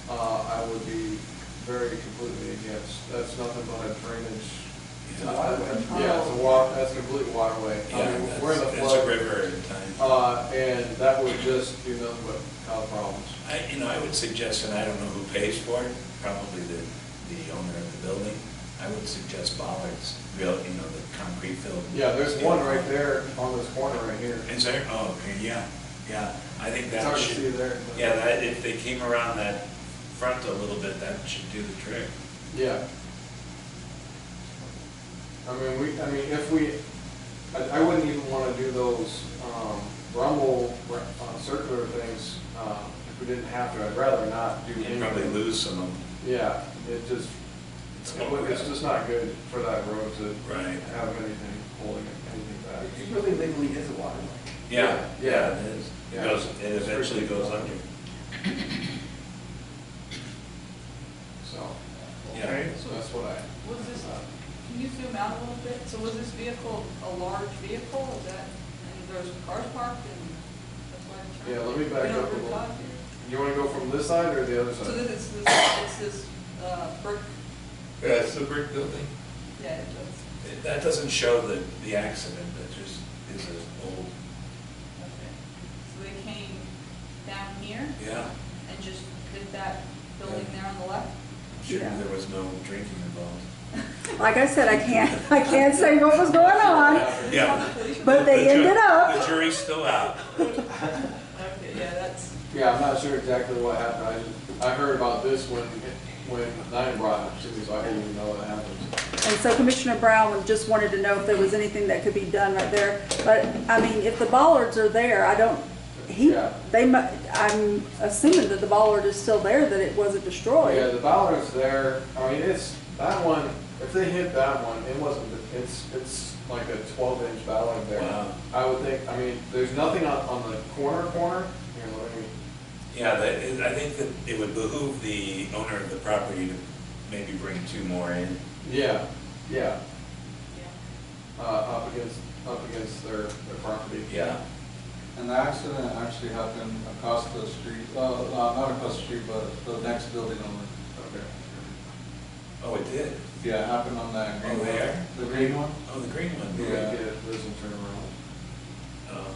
I would be very completely against. That's nothing but a drainage. Yeah, it's a that's complete waterway. I Yeah, mean, we're in the that's a flood. river at a time. And that would just do nothing but cause problems. I would suggest, and I don't know who pays for it, probably the owner of the building. I would suggest bollards, the concrete filled. Yeah, there's one right there on this corner right here. Is there? Oh, okay, yeah. I think It's that hard to should. see there. but- Yeah, that, if they came around that front a little bit, that should do the trick. Yeah. I mean, if we, I wouldn't even wanna do those, rumble, circular things, if we didn't have to. I'd rather not do You'd anything. probably lose some of them. Yeah, it's just not good for that road to Right. have anything holding anything back. It really legally is a waterway. Yeah, Yeah. it is. Yeah. It eventually goes under. So, Yeah. Okay. so that's what Was this, can you zoom out a little bit? So was this vehicle a large vehicle? Is that, and there's cars parked and that's why it's. Yeah, let me back You know, up a Route little. 5 here? You wanna go from this side or the other So side? this is, it's this, brick, Yeah, it's a brick building. yeah, it does. That doesn't show the accident, that just is an old, Okay. So they came down here yeah. and just hit that building there on the left? Sure, Yeah. there was no drinking involved. Like I said, I can't say what was going on, Yeah. but they ended up. The jury's still out. Okay, yeah, that's, Yeah, I'm not sure exactly what happened. I heard about this when Nine brought it to me, so I didn't even know what happened. And so Commissioner Brown just wanted to know if there was anything that could be done right there. But, I mean, if the bollards are there, Yeah. I'm assuming that the bollard is still there, that it wasn't Yeah, destroyed. the ballard's there. I mean, it's, that one, if they hit that one, it wasn't, it's like a 12-inch ballard there. Wow. I would think, I mean, there's nothing on the corner. Here, let me, Yeah, I think that it would behoove the owner of the property to maybe bring two more in. yeah, up against their property. Yeah. And the accident actually happened across the street, not across the street, but the next building over. Okay. Oh, it did? Yeah, it happened on that green Oh, one. where? The green one? Oh, the green one? Yeah. Doesn't turn around. Oh.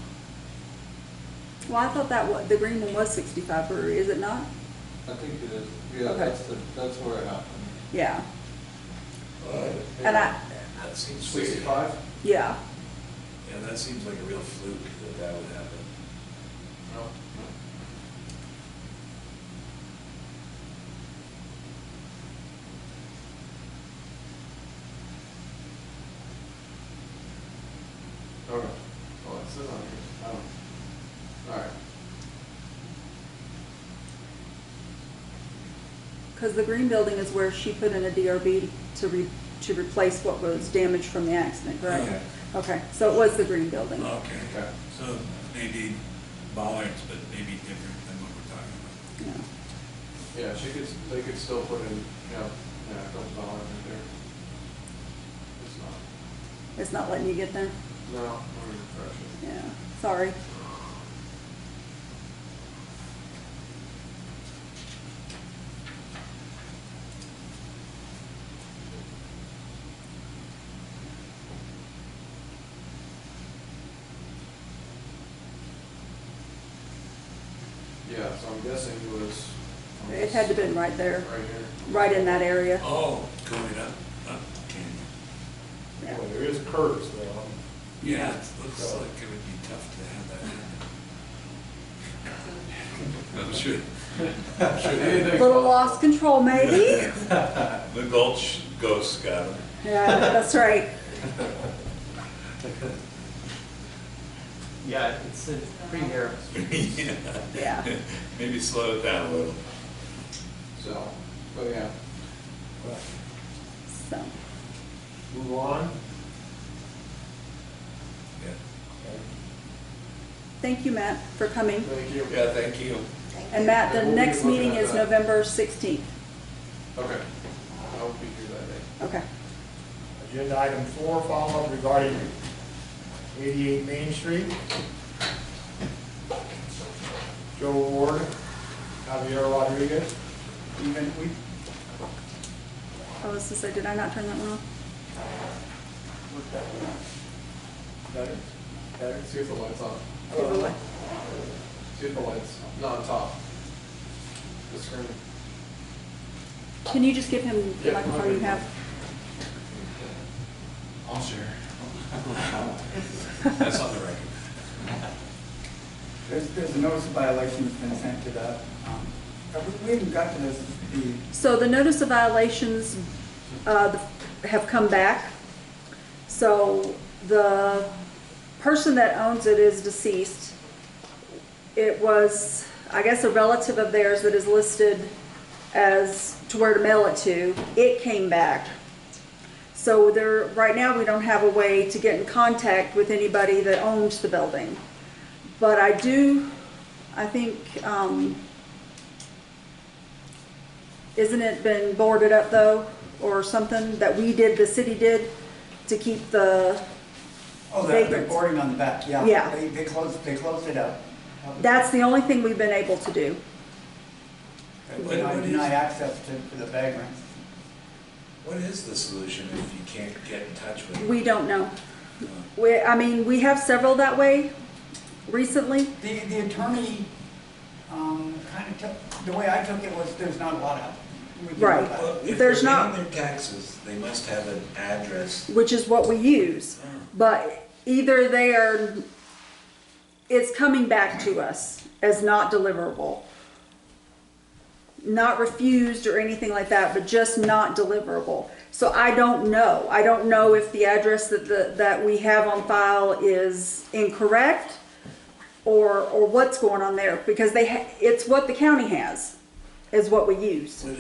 Well, I thought the green one was 65 Brewery, is it not? I think it is. Yeah, Okay. that's where it happened. Yeah. Well, And that seems weird. 65? Yeah. Yeah, that seems like a real fluke that would happen. No. Okay. Well, it's still on here. I don't. All right. Because the green building is where she put in a DRB to replace what was damaged from the accident, correct? Okay. Okay, so it was the green building. Okay. Okay. So maybe bollards, but maybe different than what we're talking about. Yeah. Yeah, they could still put in, yeah, a couple dollars in there. It's not. It's not letting you get there? No, let me refresh it. Yeah, sorry. Yeah, so I'm guessing it was. It had to have been right there, Right here. right in that area. Oh, going up canyon. Yeah. Well, there is curves though. Yeah, it looks like it would be tough to have that in. I'm sure. I'm sure A little lost control, maybe? the Gulch ghost got him. Yeah, that's right. Yeah, it's a pretty narrow. Yeah. Yeah. Maybe slow it down a little. So, but yeah. So, Move on. Yeah. thank you, Matt, for coming. Thank you. Yeah, thank you. Thank And you. Matt, the And we'll be next looking meeting at is that. November 16th. Okay. I will be here that day. Okay. Agenda item 4, follow-up regarding 88 Main Street. Joe Ward, Javier Rodriguez. Even we, I was to say, did I not turn that one off? what's that? Better? Better? See if the light's on. Give it away. See if the light's not on top. The screen. Can you just give him the Yeah, microphone okay. you have? I'll share. That's on the record. There's a notice of violation that's been sent to the, we haven't got to this, the, So the notice of violations have come back. So the person that owns it is deceased. It was, I guess, a relative of theirs that is listed as to where to mail it to. It came back. So there, right now, we don't have a way to get in contact with anybody that owns the building. But I think, isn't it been boarded up though, or something that we did, the city did, to keep the, oh, the vagrants? boarding on the back, yeah. Yeah. They closed it up. That's the only thing we've been able to do. They deny access to the vagrants. What is the solution if you can't get in touch with them? We don't know. We have several that way recently. The attorney, kind of took, the way I took it was there's not a lot of. Right. Well, if There's they're not- paying their taxes, they must have an address. Which is what we use. But either it's coming back to us as not deliverable. Not refused or anything like that, but just not deliverable. So I don't know. I don't know if the address that we have on file is incorrect or what's going on there, because it's what the county has, is what we use. Would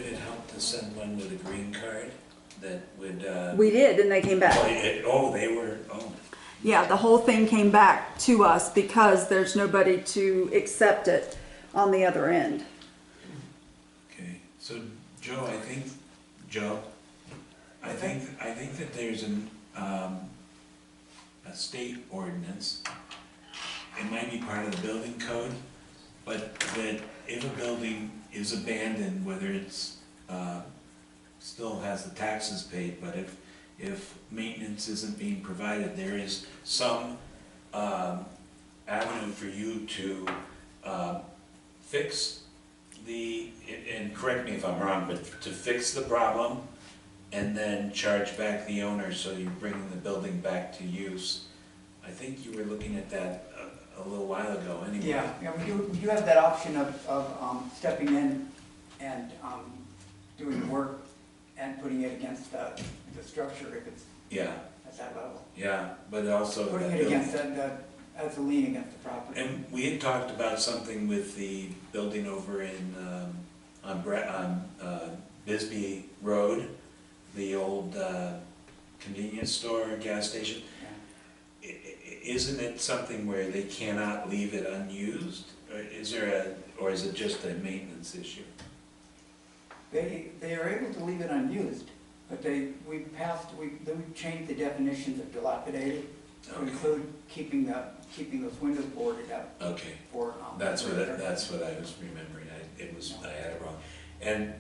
it help to send one with a green card that would, We did, and they came back. oh, Yeah, the whole thing came back to us because there's nobody to accept it on the other end. okay. So Joe, I think that there's a state ordinance. It might be part of the building code, but that if a building is abandoned, whether it's, still has the taxes paid, but if maintenance isn't being provided, there is some, avenue for you to, fix the, and correct me if I'm wrong, but to fix the problem and then charge back the owner, so you're bringing the building back to use. I think you were looking at that a little while ago anyway. Yeah, we do have that option of stepping in and doing the work and putting it against the structure if it's Yeah, at that level. yeah, but also. Putting it against as a lien against the property. And we had talked about something with the building over in, on Bisbee Road, the old convenience store, gas station. Yeah. Isn't it something where they cannot leave it unused? Or is there or is it just a maintenance issue? They are able to leave it unused, but we changed the definitions of dilapidated to Okay. include keeping those windows boarded up Okay, for. that's what I was remembering. I had it wrong. And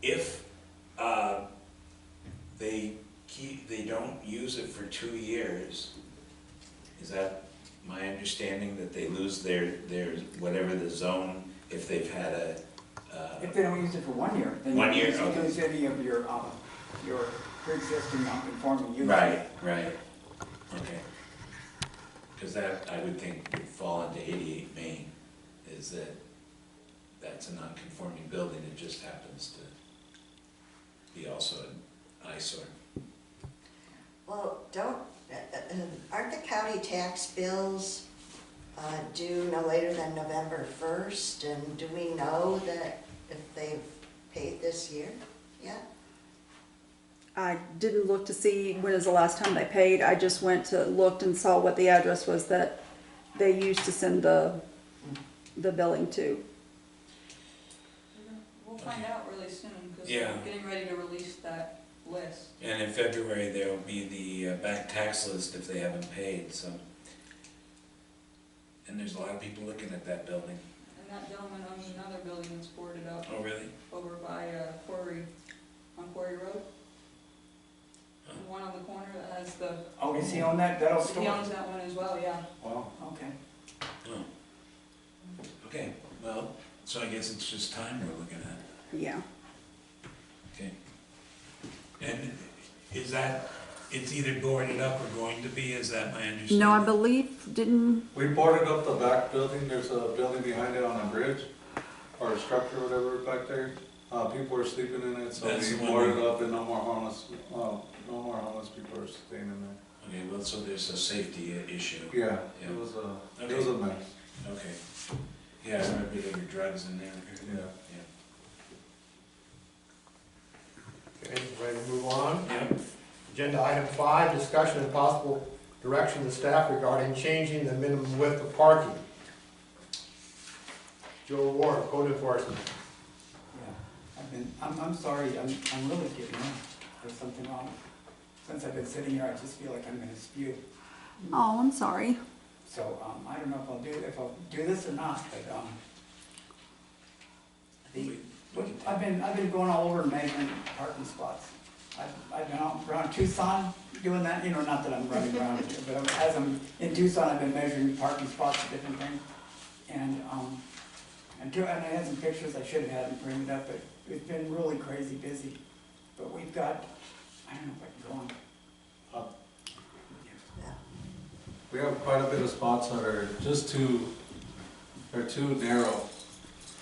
if they don't use it for 2 years, is that my understanding, that they lose their whatever the zone, if they've had a If they don't use it for 1 year, then 1 year, you okay. lose any of your pre-existing non-conforming use. Right, right, okay. Because that, I would think, would fall into 88 Main, is that that's a non-conforming building, it just happens to be also an eyesore. Well, aren't the county tax bills due no later than November 1st? And do we know that if they've paid this year yet? I didn't look to see when is the last time they paid. I just looked and saw what the address was that they used to send the billing to. We'll find out really soon, because Yeah. we're getting ready to release that list. And in February, there'll be the back tax list if they haven't paid, so. And there's a lot of people looking at that building. And that gentleman owns another building that's boarded up Oh, really? over by Quarry, on Quarry Road. Huh. The one on the corner that has the, Oh, does he own that old he store? owns that one as well, yeah. Wow. Okay. Oh. Okay, well, so I guess it's just time we're looking at. Yeah. Okay. And is that, it's either boarded up or going to be, is that my understanding? No, I believe, didn't, We boarded up the back building, there's a building behind it on a bridge, or a structure, whatever, back there. People are sleeping in it, so That's we the one boarded we- up and no more homeless people are staying in there. Okay, well, so there's a safety issue. Yeah, Yeah. it was Okay. a mess, Okay. Yeah, I remember there were drugs in there. yeah. Okay, ready to move on? Yep. Agenda item 5, discussion and possible direction to staff regarding changing the minimum width of parking. Joe Ward, code enforcement. Yeah, I'm sorry, I'm really giving in. There's something wrong. Since I've been sitting here, I just feel like I'm gonna spew. oh, I'm sorry. So, I don't know if I'll do this or not, but, I've been going all over measuring parking spots. I've been out around Tucson doing that, not that I'm running around, but as I'm in Tucson, I've been measuring parking spots and different things. And I had some pictures I should have had them printed up, but it's been really crazy busy. But we've got, I don't know if I can go on. We have quite a bit of spots that are just they're too narrow.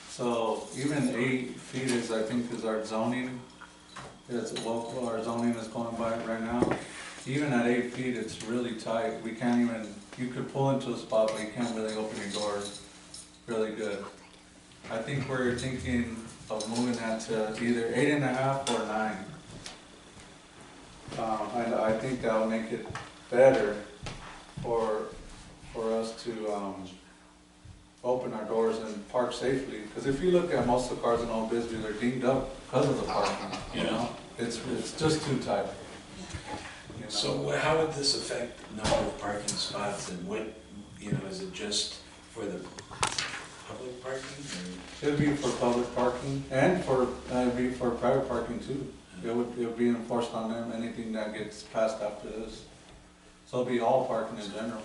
So even 8 feet is, I think, is our zoning. It's local, our zoning is going by it right now. Even at 8 feet, it's really tight. We can't even, you could pull into a spot, but you can't really open your doors really good. I think we're thinking of moving that to either 8.5 or 9. And I think that'll make it better for us to open our doors and park safely. Because if you look at most of the cars in Old Bisbee, they're dinged up because of the parking. You know, it's just too tight. You So how would this affect number of parking spots and what, is it just for the public parking or? It'd be for public parking and it'd be for private parking too. It would be enforced on them, anything that gets passed after this. So it'd be all parking in general.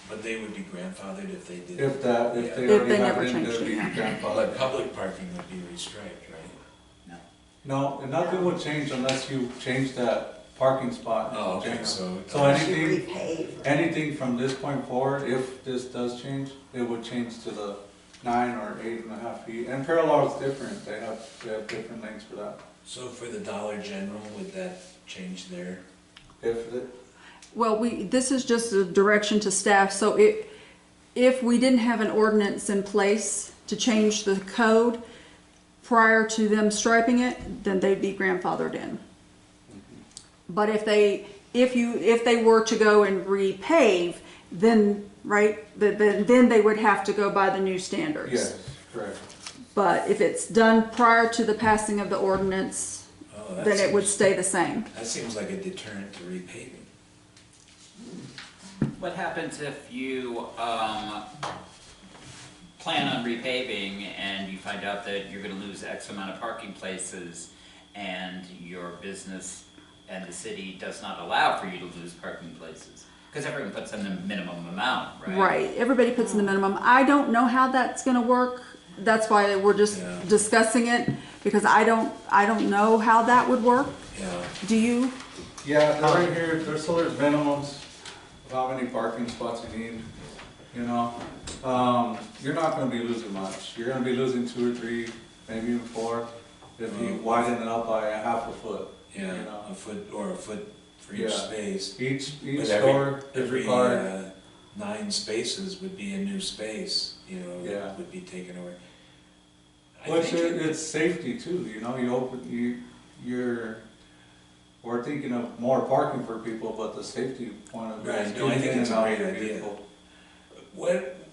But they would be grandfathered if they did. If they If already they have never it in, changed they'd be it, yeah. But grandfathered. public parking would be restriped, right? No, and nothing would change unless you change that parking spot in Oh, okay, general. so. So To anything, repave. anything from this point forward, if this does change, it would change to the 9 or 8.5 feet. And parallel is different, they have different lengths for that. So for the Dollar General, would that change their? If the, Well, this is just a direction to staff, so if we didn't have an ordinance in place to change the code prior to them striping it, then they'd be grandfathered in. But if they were to go and repave, then, right, then they would have to go by the new standards. yes, correct. But if it's done prior to the passing of the ordinance, Oh, that then it would seems- stay the same. That seems like a deterrent to repaving. What happens if you plan on repaving and you find out that you're gonna lose X amount of parking places and your business and the city does not allow for you to lose parking places? Because everyone puts in the minimum amount, right? Right, everybody puts in the minimum. I don't know how that's gonna work. That's why we're just Yeah. discussing it, because I don't know how that would work. Yeah. Do you? Yeah, they're right here, there's minimums of how many parking spots you need, You're not gonna be losing much. You're gonna be losing 2 or 3, maybe even 4, if you widen it up by a half a foot. Yeah, You know. a foot or a foot for each Yeah. space. Each But store is every required. 9 spaces would be a new space, Yeah. that would be taken away. I Which think it's safety too, we're thinking of more parking for people, but the safety point of it Right, is no, I think getting it's in a and out of great your idea. vehicle.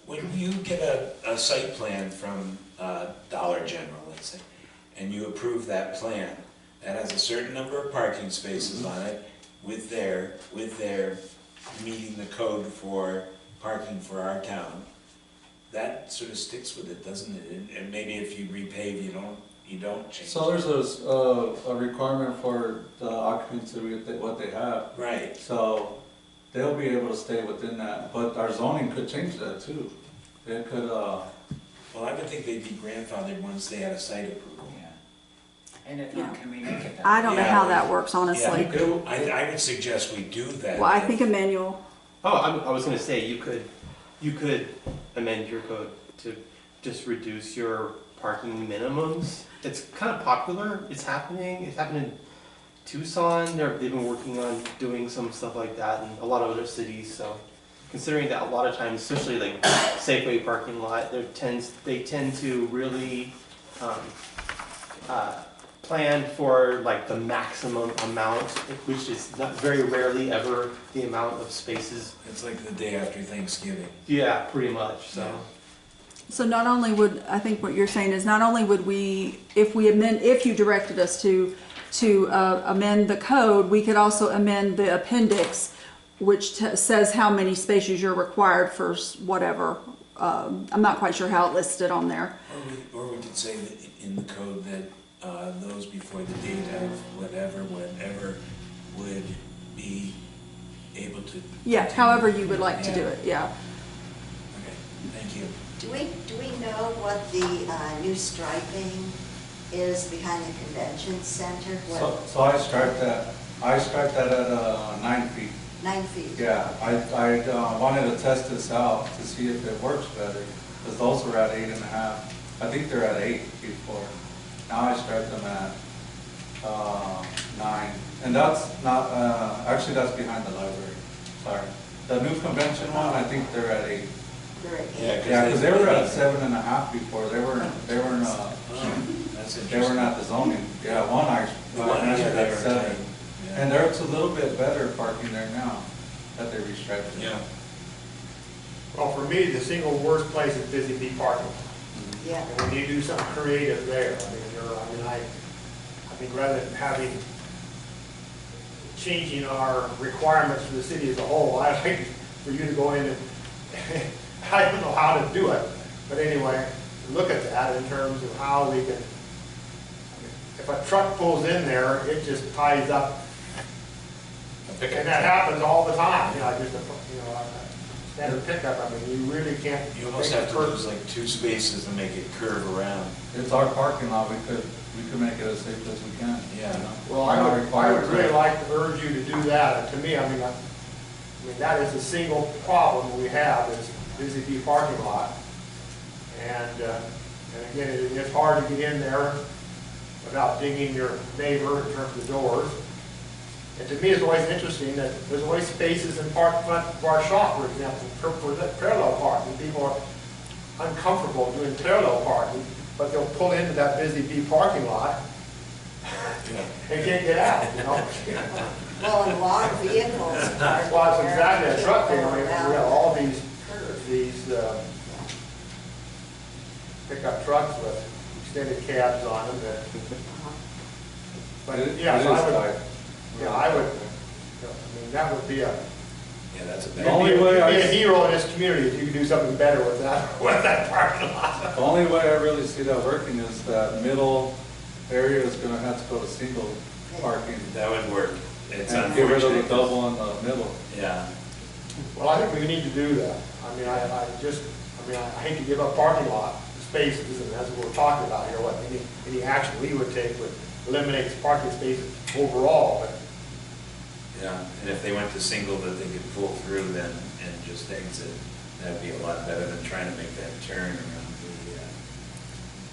When you get a site plan from Dollar General, let's say, and you approve that plan, that has a certain number of parking spaces on it with their meeting the code for parking for our town, that sort of sticks with it, doesn't it? And maybe if you repave, you don't change. So there's a requirement for the occupants to get what they have, Right, so they'll be able to stay within that, but our zoning could change that too. It could, well, I would think they'd be grandfathered once they had a site approval. Yeah. And if not, can we make it that? I don't know Yeah. how that works, honestly. Yeah, I would suggest we do that. Well, I think a manual, Oh, I was gonna say, you could amend your code to just reduce your parking minimums. It's kind of popular, it's happening in Tucson, they've been working on doing some stuff like that in a lot of other cities, so. Considering that a lot of times, especially like Safeway parking lot, they tend to really, plan for like the maximum amount, which is not very rarely ever the amount of spaces. It's like the day after Thanksgiving. Yeah, pretty much, so. so not only would, I think what you're saying is not only would we, if you directed us to amend the code, we could also amend the appendix, which says how many spaces you're required for whatever. I'm not quite sure how it listed on there. Or we could say that in the code that those before the date of whatever, whenever, would be able to. Yeah, however you would like to do it, yeah. Okay, thank you. Do we know what the new striping is behind the convention center? so I striped that at 9 feet. 9 feet? Yeah, I wanted to test this out to see if it works better, because those were at 8.5. I think they're at 8 before. Now I striped them at 9. And that's not, actually that's behind the library, sorry. The new convention one, I think they're at 8. They're at 8? Yeah, because they were at 7.5 before, they weren't That's they were interesting. not the zoning. Yeah, one I One, yeah, measured they at were 7. tight. Yeah. And there's a little bit better parking there now that they restriped. Yeah. Well, for me, the single worst place is Busy Bee parking. Yeah. And when you do something creative there, I think rather than having changing our requirements for the city as a whole. I'd like for you to go in and, I don't know how to do it, but anyway, look at that in terms of how we can, if a truck pulls in there, it just ties up. And that happens all the time, just a standard pickup, I mean, you really can't. You almost have to lose like 2 spaces to make it curve around. It's our parking lot, we could make it as safe as we can. Yeah. Well, I would really like to urge you to do that, and to me, I mean, that is the single problem we have, is Busy Bee parking lot. And again, it's hard to get in there without dinging your neighbor in terms of doors. And to me, it's always interesting that there's always spaces in front of our shop, for example, for parallel parking. People are uncomfortable doing parallel parking, but they'll pull into that Busy Bee parking lot and can't get out, Well, and long vehicles. Well, it's exactly a truck thing. I mean, we have all these pickup trucks with extended cabs on them that. But yeah, so I would. Yeah, I would. I mean, that would be a. Yeah, that's a The bad. only You'd way be a hero in this community if you could do something better with that parking lot. The only way I really see that working is that middle area is gonna have to go to single parking. That would work. It's And get rid of the unfortunate. double in the middle. Yeah. Well, I think we need to do that. I mean, I hate to give up parking lot spaces, and that's what we're talking about here. What any action we would take would eliminate parking spaces overall, but. Yeah, and if they went to single that they could pull through then and just exit, that'd be a lot better than trying to make that turn around the,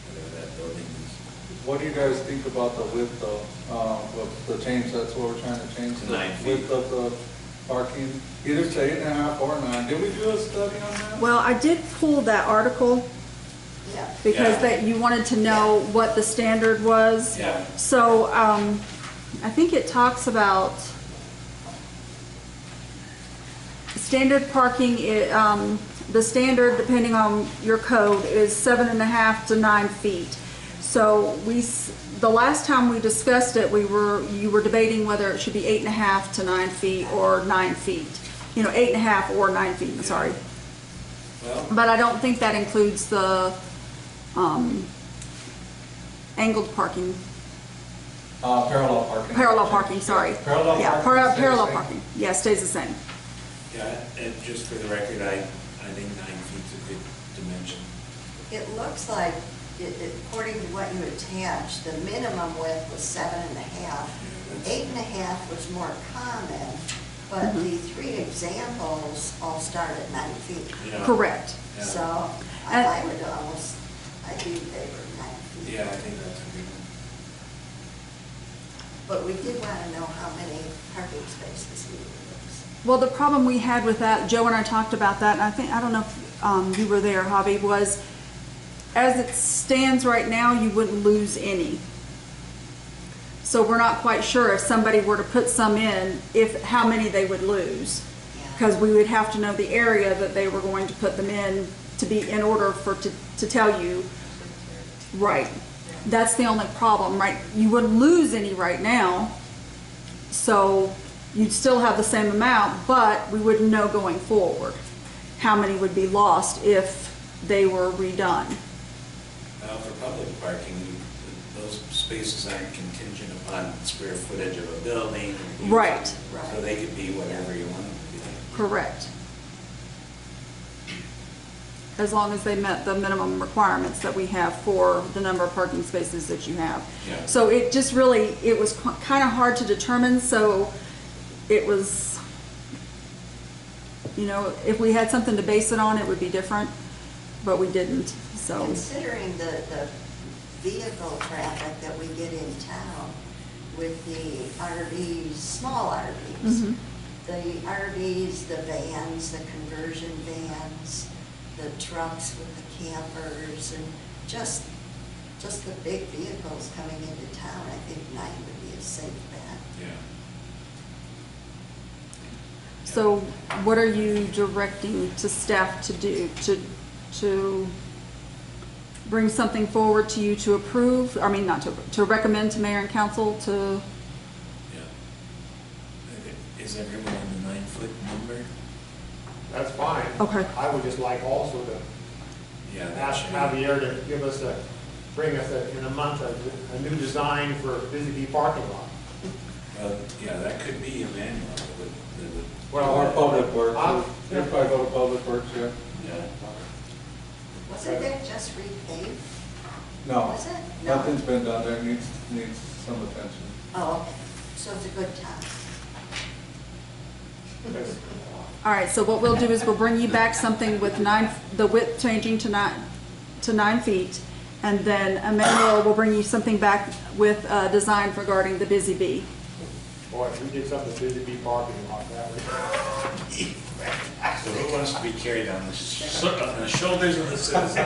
whatever that building is. What do you guys think about the width though? With the change, that's what we're trying to change. To the 9 feet. Width of the parking, either to 8.5 or 9. Did we do a study on that? Well, I did pull that article Yeah. because Yeah. that you wanted to know what the standard was. Yeah. So, I think it talks about standard parking, the standard, depending on your code, is 7.5 to 9 feet. So the last time we discussed it, you were debating whether it should be 8.5 to 9 feet or 9 feet. 8.5 or 9 feet, I'm sorry. Well, But I don't think that includes the, angled parking, Parallel parking. parallel parking, sorry. Parallel Yeah, parking stays parallel the same. parking, yeah, stays the same. yeah, and just for the record, I think 9 feet's a good dimension. It looks like, according to what you attached, the minimum width was 7.5. 8.5 was more common, but the 3 examples all start at 9 feet. Yeah. Correct. Yeah. So And- I would almost, I'd be in favor of 9 feet. Yeah, I think that's a good one. But we did want to know how many parking spaces we would use. Well, the problem we had with that, Joe and I talked about that, and I don't know if you were there, Javi, was as it stands right now, you wouldn't lose any. So we're not quite sure if somebody were to put some in, how many they would lose. Because we would have to know the area that they were going to put them in in order to tell you. Right. That's the only problem, right? You wouldn't lose any right now, so you'd still have the same amount, but we wouldn't know going forward how many would be lost if they were redone. Well, for public parking, those spaces aren't contingent upon square footage of a building. Right. So they could be whatever you want them to be. Correct. As long as they met the minimum requirements that we have for the number of parking spaces that you have. Yeah. So it just really, it was kind of hard to determine, so it was, if we had something to base it on, it would be different, but we didn't, so. Considering the vehicle traffic that we get in town with the RVs, small RVs, Mhm. the RVs, the vans, the conversion vans, the trucks with the campers, and just the big vehicles coming into town, I think 9 would be a safe bet. Yeah. So what are you directing to staff to do? To bring something forward to you to approve? I mean, not to recommend to mayor and council to, Yeah. Is everyone on the 9-foot number? That's fine. Okay. I would just like also to Yeah, that ask should Javier to give us bring us in a month, a new design for Busy Bee parking lot. yeah, that could be a manual that would, Well, Or public works, Huh? you'd probably go to public works, yeah. yeah. Wasn't there just repaved? No, Was it? No. nothing's been done there, needs some attention. Oh, okay. So it's a good time. All right, so what we'll do is we'll bring you back something with the width changing to 9 feet. And then Emmanuel will bring you something back with design regarding the Busy Bee. Boy, if we did something Busy Bee parking lot, that would. So who wants to be carried on the shoulders of the citizens?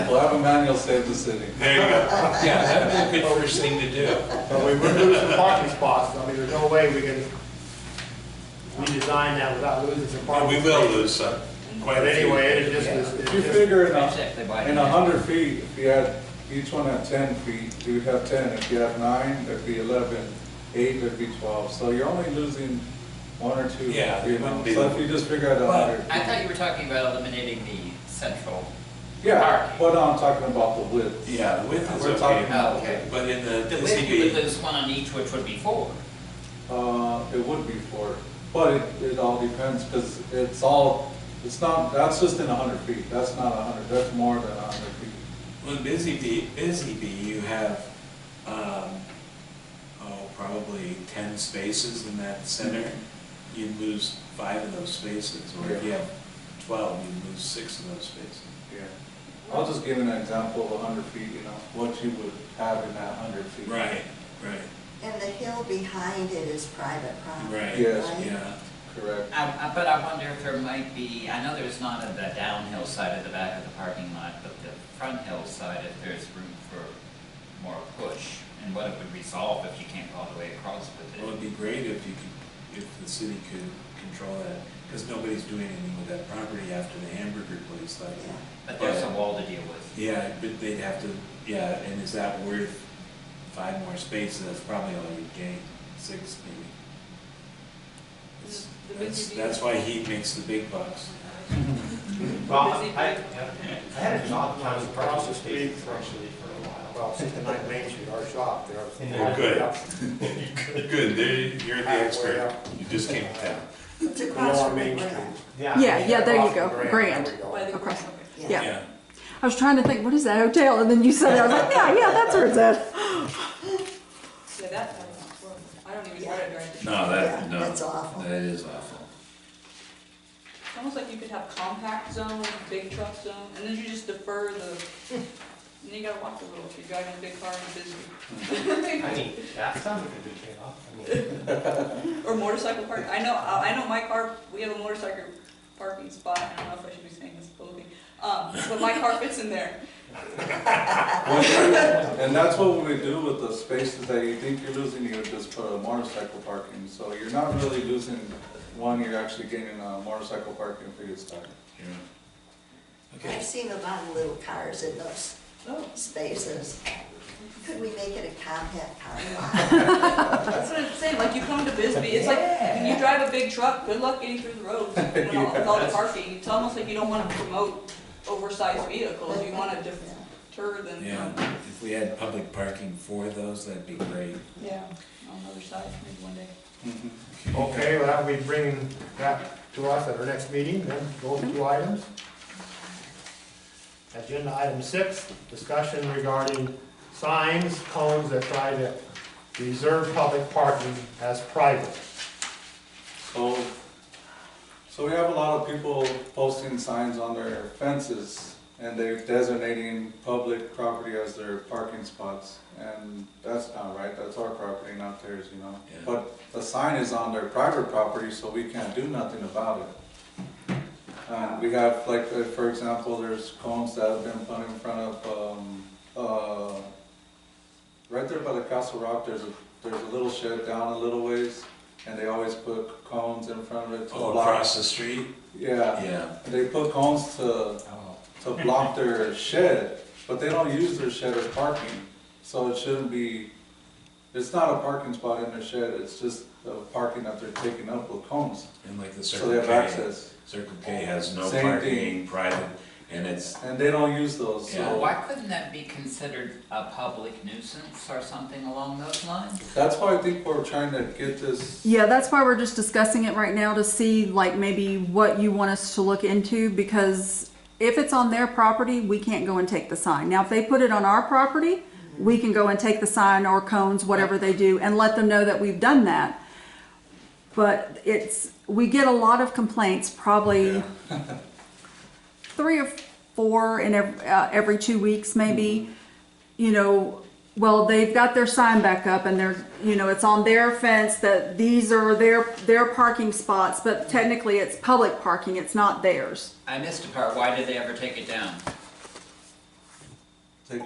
We'll have Emmanuel save the city. There you go. Yeah, that'd be a good first thing to do. But we would lose some parking spots. I mean, there's no way we can redesign that without losing some And parking. we will spaces. lose some, quite But a few. anyway, it just is. If you figure in Exactly, by in 100 feet, if you had each one at 10 feet, you would have 10. If you have 9, there'd be 11. 8, there'd be 12. So you're only losing 1 or 2. Yeah, you it know. wouldn't be- So if you just figure out 100. I thought you were talking about eliminating the central. Yeah, parking. but I'm talking about the width. Yeah, the width is We're talking okay, Oh, okay. but in the The width, you would Busy lose one on each, which would be 4. It would be 4, but it all depends, because it's not, that's just in 100 feet, that's not 100, that's more than 100 feet. Well, in Busy Bee, you have, probably 10 spaces in that center. You'd lose 5 of those spaces, or if you have 12, you'd lose 6 of those spaces. Yeah. I'll just give an example of 100 feet, what you would have in that 100 feet. Right. And the hill behind it is private property. Right. Yes. right? Yeah. Correct. But I wonder if there might be, I know there's not on the downhill side of the back of the parking lot, but the front hill side, if there's room for more push, and what it would resolve if you can't go all the way across with Well, it. it'd be great if the city could control that, because nobody's doing anything with that property after the hamburger place, like. Yeah. But there's a wall to deal with. Yeah, but they'd have to, and is that worth 5 more spaces? That's probably all you'd gain, 6 maybe. The Busy Bee. That's why he makes the big bucks. Well, Busy Bee. I had a job I was across the street for actually for a while. Well, 69 Main Street, our shop there. Oh, good. Good, you're the Halfway expert. up. You just came to town. It's We across on from the Main Street. ground. Yeah, there you Across go, from Grand. There we go. By the Across. okay. Yeah. I was trying to think, what is that hotel? And then you said it, I was like, yeah, that's where it's at. Yeah, that part is not horrible. I don't even try to drive it. No, Yeah, that's awful. That is awful. It's almost like you could have compact zone, big truck zone, and then you just defer the, and you gotta walk a little if you're driving a big car and busy. I mean, that sounds like a good trade-off. I mean, Or motorcycle park. I know my car, we have a motorcycle parking spot. I don't know if I should be saying this publicly. But my car fits in there. And that's what we do with the spaces that you think you're losing, you just put a motorcycle parking. So you're not really losing one, you're actually gaining a motorcycle parking for your start. Yeah. Okay. I've seen a lot of little cars in those Oh, spaces. Could we make it a compact car lot? that's what I'm saying. Like you come to Bisbee, it's like when you drive a big truck. Good luck getting through the roads with all the parking. It's almost like you don't want to promote oversized vehicles. You want to deter them. Yeah, if we had public parking for those, that'd be great. Yeah, on the other side, maybe one day. Okay, well, that will be bringing that to us at our next meeting, then those 2 items. Agenda item 6, discussion regarding signs, cones that try to reserve public parking as private. So we have a lot of people posting signs on their fences, and they're designating public property as their parking spots. And that's not right, that's our property, not theirs, Yeah. But the sign is on their private property, so we can't do nothing about it. And we have, like, for example, there's cones that have been put in front of, right there by the Castle Rock, there's a little shed down a little ways, and they always put cones in front of it to Oh, block. across the street? Yeah, Yeah. they put cones to block their shed, but they don't use their shed as parking, so it shouldn't be it's not a parking spot in their shed, it's just the parking that they're taking up with cones. And like the So they Circle have K, access, Circle K has no Same parking, thing. private, and it's, and they don't use those, Yeah. so. Why couldn't that be considered a public nuisance or something along those lines? That's why I think we're trying to get this, Yeah, that's why we're just discussing it right now to see like maybe what you want us to look into, because if it's on their property, we can't go and take the sign. Now, if they put it on our property, we can go and take the sign or cones, whatever they do, and let them know that we've done that. But we get a lot of complaints, probably 3 or 4 in every 2 weeks maybe, you know, well, they've got their sign back up and they're, you know, it's on their fence that these are their parking spots, but technically it's public parking, it's not theirs. I missed a part, why did they ever take it down?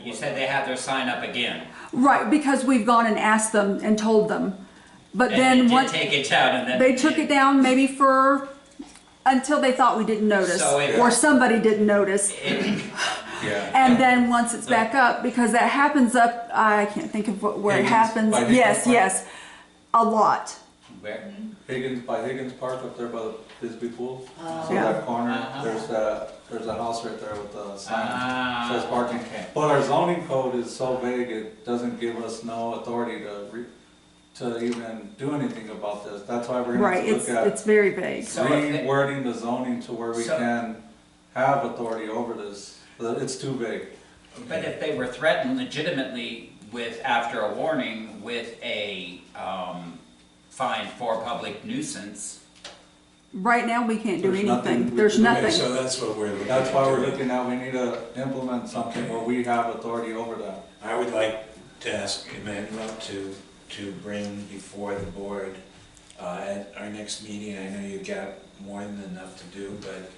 You said they have their sign up again. Right, because we've gone and asked them and told them. But And then they once did take it down and then. they took it down maybe until they thought we didn't notice, So it- or somebody didn't notice. yeah. And then once it's back up, because that happens up, I can't think of where it Higgins, happens. by Higgins Yes, Park. yes, a lot. Where? By Higgins Park up there by the Bisbee pool. So Yeah. that corner, Uh-huh. there's a house right there with the sign, Ah, says parking. okay. But our zoning code is so vague, it doesn't give us no authority to even do anything about this. That's why we're gonna Right, have to look it's very vague. So if they- rewording the zoning to where we So- can have authority over this. It's too vague. But if they were threatened legitimately with, after a warning, with a, fine for public nuisance, Right now, we can't do There's nothing anything. we There's can do. okay, nothing. so that's what we're looking at. That's why we're doing. looking at, we need to implement something where we have authority over that. I would like to ask Emmanuel to bring before the board, at our next meeting, I know you've got more than enough to do, but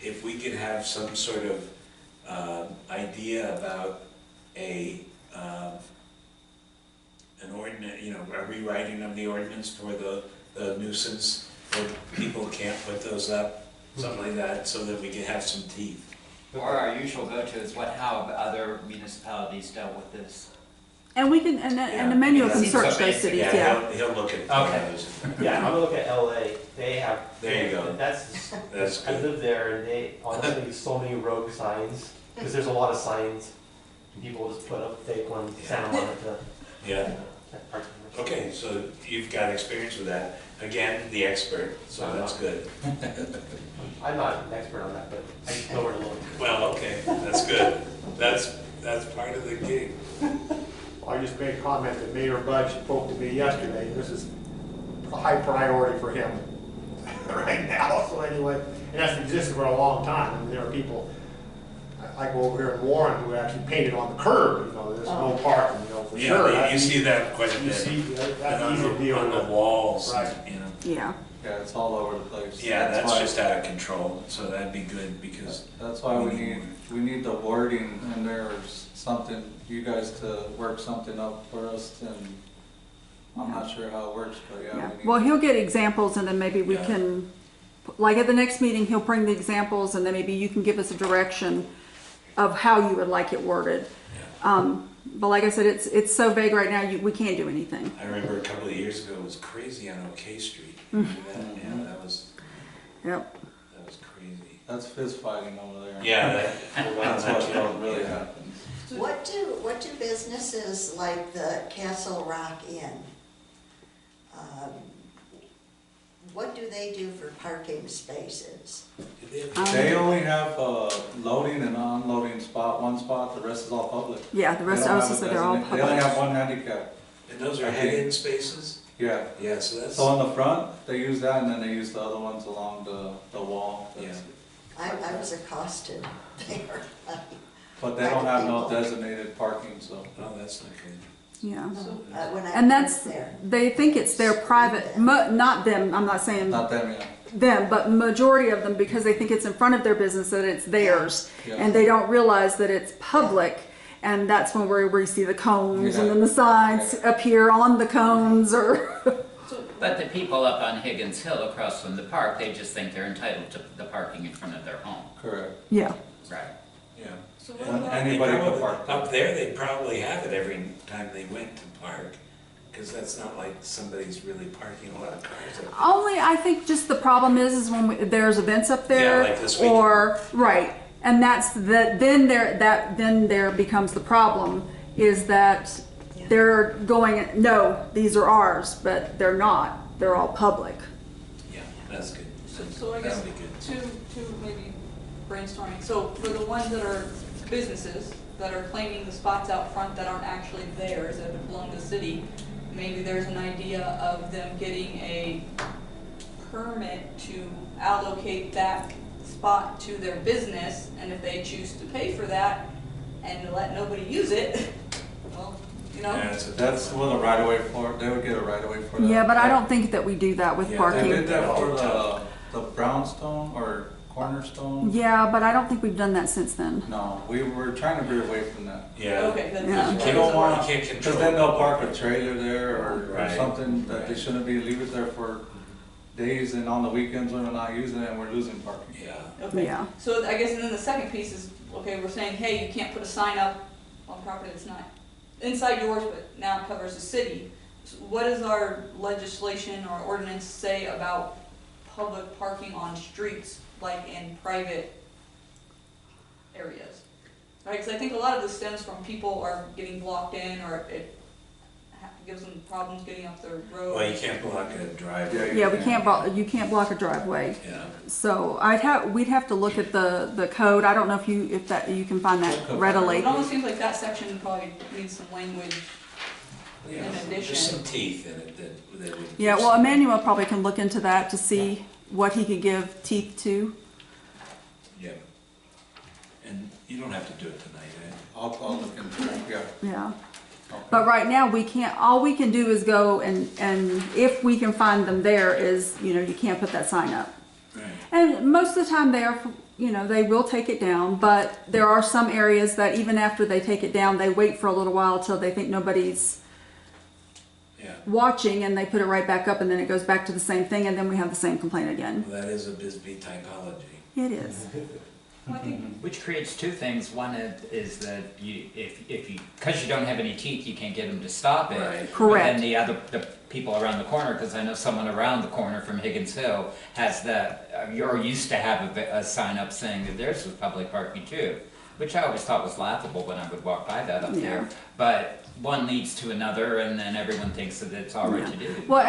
if we could have some sort of, idea about an ordinance, you know, a rewriting of the ordinance for the nuisance, where people can't put those up, something like that, so that we can have some teeth. or our usual go-to is how have other municipalities dealt with this? And we can, and Emmanuel can Seems search so those basic. cities, yeah. He'll look at Okay. those. Yeah, I'm gonna look at LA, they have. There you go. That's, That's I good. live there and they, honestly, so many rogue signs, because there's a lot of signs. And people just put up fake ones, Santa Monica. Yeah, that part of it. okay, so you've got experience with that. Again, the expert, so that's good. I'm not an expert on that, but I just know where to look. Well, okay, that's good. That's part of the gig. I just made a comment that Mayor Budge spoke to me yesterday, this is a high priority for him right now, so anyway, and that's existed for a long time, and there are people, like over here in Warren, who actually painted on the curb, you know, there's no parking, you know, for sure. Yeah, you see that quite a You bit. see, And that's on easy to deal the with. walls, Right. you know. Yeah. Yeah, it's all over the place. Yeah, that's why- just out of control, so that'd be good because, That's why we need the wording in there or something, you guys to work something up for us, and I'm not sure how it works, but yeah, Yeah. we need. Well, he'll get examples and then maybe we Yeah. can, like at the next meeting, he'll bring the examples and then maybe you can give us a direction of how you would like it worded. But like I said, it's so vague right now, we can't do anything. I remember a couple of years ago, it was crazy on OK Street. Remember that? Yeah, that was crazy. That's fist fighting over there. Yeah, That's what really happens. What do businesses like the Castle Rock Inn, what do they do for parking spaces? They only have a loading and unloading spot, one spot, the rest is all public. Yeah, the rest, They I don't was have just a say they're all designated- They only public. have one handicap, And those are I think- head-in spaces? yeah. Yeah, so that's, So on the front, they use that, and then they use the other ones along the wall. That's- I was accosted there. But they don't have no designated parking, so. oh, that's not good. Yeah. When I And that's, went there. they think it's their private, not them, I'm not saying Not them, yeah. them, but majority of them, because they think it's in front of their business, that it's theirs. Yeah. And they don't realize that it's public, and that's when we see the cones and then the signs appear on the cones or. But the people up on Higgins Hill across from the park, they just think they're entitled to the parking in front of their home. Correct. Yeah. Right. So And anybody can park. Up there, they probably have it every time they went to park. Because that's not like somebody's really parking a lot of cars up there. Only, I think just the problem is when there's events up there. Yeah, like this weekend. Or, right, and that's the, then there becomes the problem, is that they're going, no, these are ours, but they're not, they're all public. Yeah, that's good. So I guess That'd be good. two maybe brainstorming. So for the ones that are businesses that are claiming the spots out front that aren't actually theirs, that belong to the city, maybe there's an idea of them getting a permit to allocate that spot to their business, and if they choose to pay for that and let nobody use it, well, you know. Yeah, it's a- That's with a right of way for, they would get a right of way for that. Yeah, but I don't think that we do that with Yeah, They parking. did that for the brownstone or cornerstone. Yeah, but I don't think we've done that since then. No, we were trying to veer away from that. Yeah. Okay, then. Yeah. We don't want, You can't because control then they'll it. park a trailer there or Right. something that they Right. shouldn't be, leave it there for days, and on the weekends when we're not using it, and we're losing parking. Yeah. Okay. Yeah. So I guess, and then the second piece is, okay, we're saying, hey, you can't put a sign up on property that's not inside yours, but now it covers the city. So what does our legislation or ordinance say about public parking on streets, like in private areas? Right, because I think a lot of this stems from people are getting blocked in, or it gives them problems getting up the road. Well, you can't block a driveway. Yeah, you can't block a driveway. Yeah. So we'd have to look at the code. I don't know if you can find that readily. It almost seems like that section probably needs some language. Yeah. In addition. There's some teeth in it that would. Yeah, well, Emmanuel probably can look into that to see what he could give teeth to. Yeah. And you don't have to do it tonight, eh? I'll look into it, yeah. Yeah. Okay. But right now, all we can do is go and if we can find them there is, you can't put that sign up. Right. And most of the time they will take it down, but there are some areas that even after they take it down, they wait for a little while till they think nobody's Yeah. watching and they put it right back up and then it goes back to the same thing and then we have the same complaint again. Well, that is a Bisbee typology. It is. I think Which creates two things. One is that because you don't have any teeth, you can't get them to stop it. Right. Correct. But then the people around the corner, because I know someone around the corner from Higgins Hill has that, or used to have a sign up saying that theirs was public parking too, which I always thought was laughable when I would walk by that up there. But one leads to another, and then everyone thinks that it's all right to do. Well,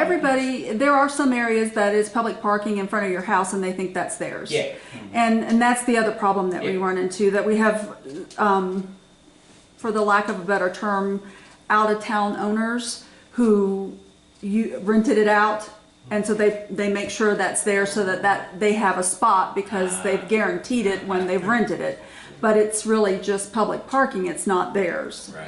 there are some areas that is public parking in front of your house and they think that's theirs. Yeah. And that's the other problem that we Yeah. run into, that we have, for the lack of a better term, out-of-town owners who rented it out, and so they make sure that's there so that they have a spot because they've guaranteed it when they've rented it. But it's really just public parking, it's not theirs. Right.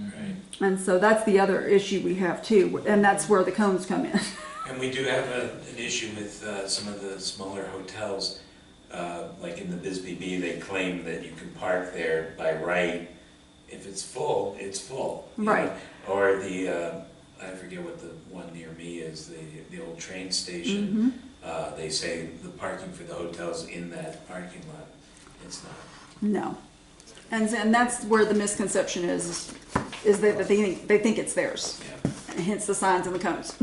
Right. And so that's the other issue we have too, and that's where the cones come in. And we do have an issue with some of the smaller hotels, like in the Bisbee Bee, they claim that you can park there by right. If it's full, it's full. you Right. know? Or I forget what the one near me is, the old train station. They say the parking for the hotel's in that parking lot. It's not. No. And that's where the misconception is that they think it's theirs. Yeah. And hence the signs and the cones.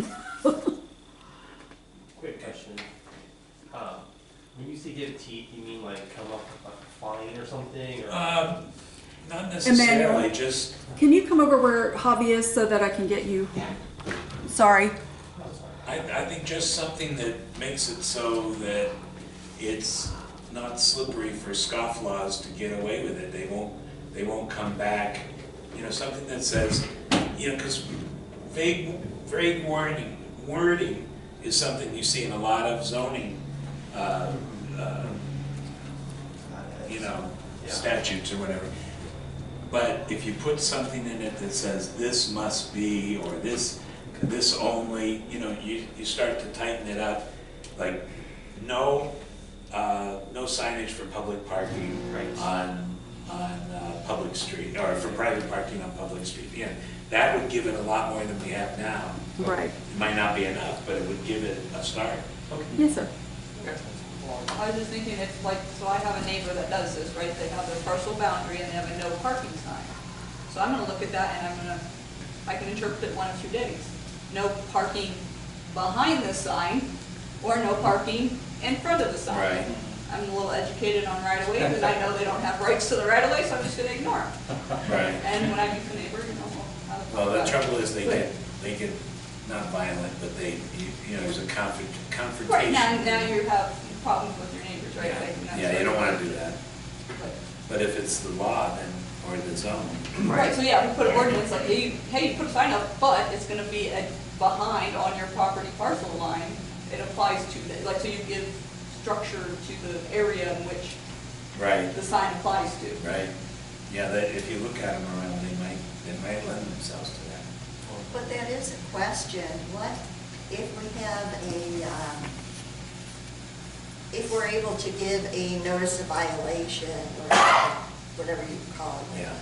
Quick question. When you say give teeth, you mean like come up like flying or something, or? Not necessarily, Emmanuel? just, Can you come over where Javi is so that I can get you? Sorry. I think just something that makes it so that it's not slippery for scofflaws to get away with it. They won't come back. Something that says, because vague wording is something you see in a lot of zoning, statutes or whatever. But if you put something in it that says this must be, or this only, you start to tighten it up, like no signage for public parking on public street, or for private parking on public street. That would give it a lot more than we have now. Right. It might not be enough, but it would give it a start. Yes, sir. I was just thinking, it's like, so I have a neighbor that does this, right? They have their parcel boundary and they have a no parking sign. So I'm gonna look at that and I can interpret it one of two days. no parking behind the sign or no parking in front of the sign. Right. I'm a little educated on right of ways, and I know they don't have rights to the right of way, so I'm just gonna ignore them. Right. And when I meet the neighbor, you know, we'll have a Well, the talk about it. trouble is they get not violent, but you know, there's a confrontation. Right, now you have problems with your neighbors, right? Yeah. Like, and that's Yeah, you don't right. wanna do that. But if it's the law, then, or the zone. Right, so yeah, we put an ordinance like, hey, you put a sign up, but it's gonna be behind on your property parcel line. It applies to, like, so you give structure to the area in which Right, the sign applies to. right. Yeah, if you look at them around, they might lend themselves to that. But that is a question, what if we have if we're able to give a notice of violation, or whatever you call it? Yeah.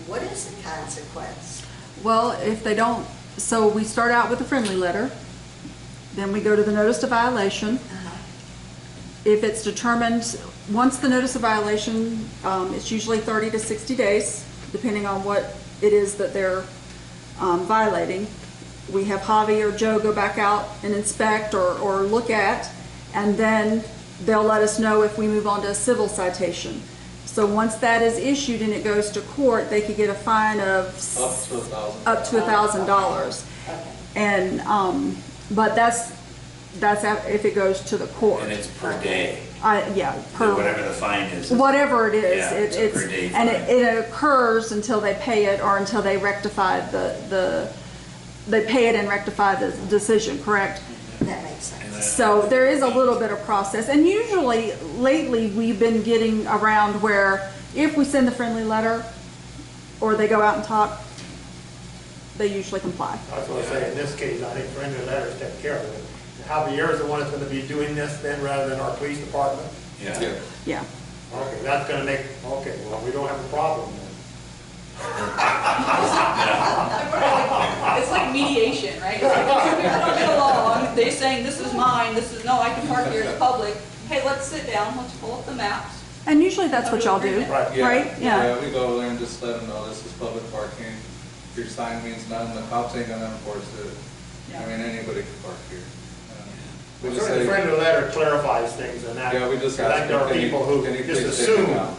What is the consequence? Well, if they don't, so we start out with a friendly letter, then we go to the notice of violation. If it's determined, once the notice of violation, it's usually 30 to 60 days, depending on what it is that they're violating. We have Javi or Joe go back out and inspect or look at, and then they'll let us know if we move on to a civil citation. So once that is issued and it goes to court, they could get a fine of Up to $1,000. up to $1,000. Okay. And, but that's if it goes to the court. And it's per day, Yeah, per, whatever the fine is. whatever it is. Yeah, it's a per day and fine. it occurs until they pay it or until they rectify they pay it and rectify the decision, correct? That makes And sense. So there is a little bit of process, and usually lately we've been getting around where if we send the friendly letter or they go out and talk, they usually comply. I was gonna say, in this case, I think friendly letters take care of it. Javier is the one that's gonna be doing this then, rather than our police department? Yeah. Yeah. Okay, that's gonna make, okay, well, we don't have a problem then. It's like mediation, right? It's like if two people don't get along, they saying, this is mine, this is, no, I can park here, it's public. Hey, let's sit down, let's pull up the maps. And usually that's what y'all do, Right. right? Yeah, we go there and just let them know this is public parking. If your sign means nothing, the cops ain't gonna enforce it. I mean, anybody can park here. We just Certainly, the say, friendly letter clarifies things and that. yeah, we just I think ask there them, are people who can you just please take it assume, down?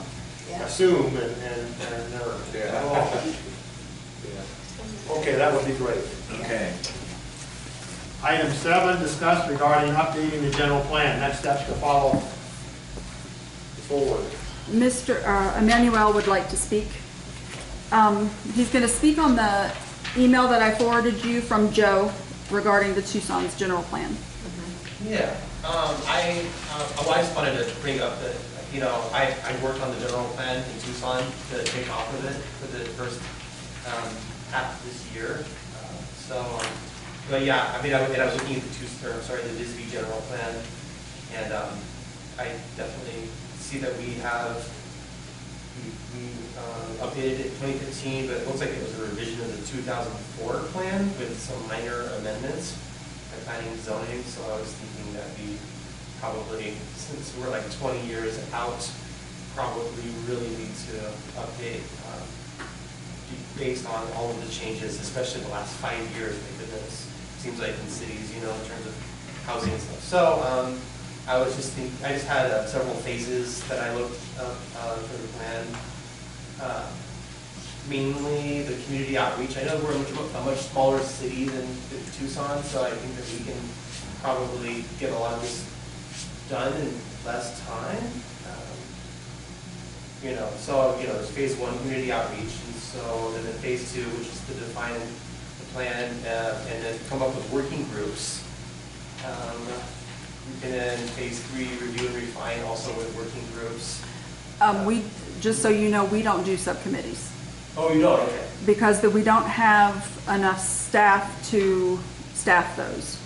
Yeah. assume and they're. Yeah. Oh, Yeah. okay, that would be great. Okay. Item 7, discuss regarding updating the general plan. Next steps to follow forward. Mr. Emmanuel would like to speak. He's going to speak on the email that I forwarded you from Joe regarding the Tucson's general plan. Yeah, I just wanted to bring up that, you know, I worked on the general plan in Tucson to take off of it for the first half of this year. But yeah, I mean, I was looking at the Bisbee general plan, and I definitely see that we updated it in 2015, but it looks like it was a revision of the 2004 plan with some minor amendments by planning and zoning. So I was thinking that we probably, since we're like 20 years out, probably really need to update based on all of the changes, especially the last 5 years. My goodness, seems like in cities, you know, in terms of housing and stuff. So I was just thinking, I just had several phases that I looked up for the plan. Mainly the community outreach. I know we're a much smaller city than Tucson, so I think that we can probably get a lot of this done in less time. You know, so you know, there's phase 1, community outreach, and so then phase 2, which is to define the plan and then come up with working groups. And then phase 3, review and refine, also with working groups. We, just so you know, we don't do subcommittees Oh, you don't? Okay. because we don't have enough staff to staff those.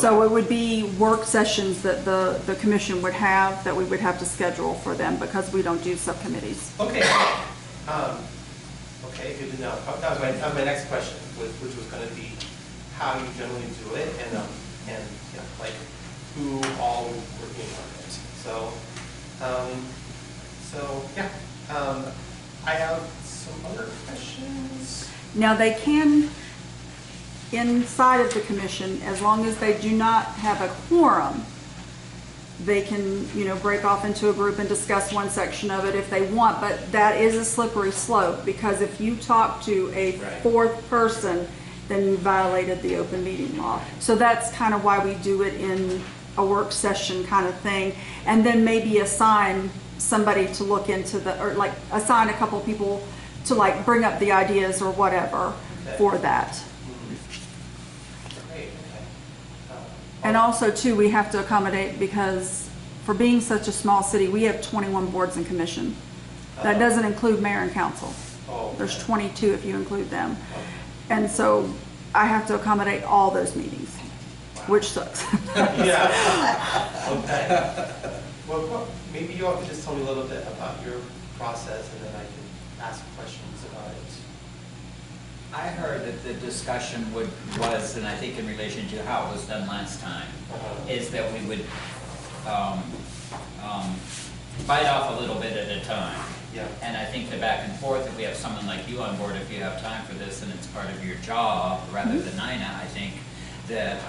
So it would be work sessions that the commission would have, that we would have to schedule for them because we don't do subcommittees. Okay. Okay, good to know. That was my next question, which was going to be how you generally do it and you know, like who all working on it. So, yeah. I have some other questions. Now they can, inside of the commission, as long as they do not have a quorum, they can, you know, break off into a group and discuss one section of it if they want, but that is a slippery slope, because if you talk to a Right. fourth person, then you violated the open meeting law. So that's kind of why we do it in a work session kind of thing, and then maybe assign somebody to look into the, or like assign a couple people to like bring up the ideas or whatever for that. Great, okay. And also too, we have to accommodate, because for being such a small city, we have 21 boards and commission. That doesn't include mayor and council. Oh, There's okay. 22 if you include them. And so I have to accommodate all those meetings, which sucks. Yeah. Okay. Well, maybe you all could just tell me a little bit about your process, and then I can ask questions about it. I heard that the discussion was, and I think in relation to how it was done last time, is that we would bite off a little bit at a time. Yeah. And I think the back and forth, if we have someone like you on board, if you have time for this and it's part of your job, rather than Nina, I think that,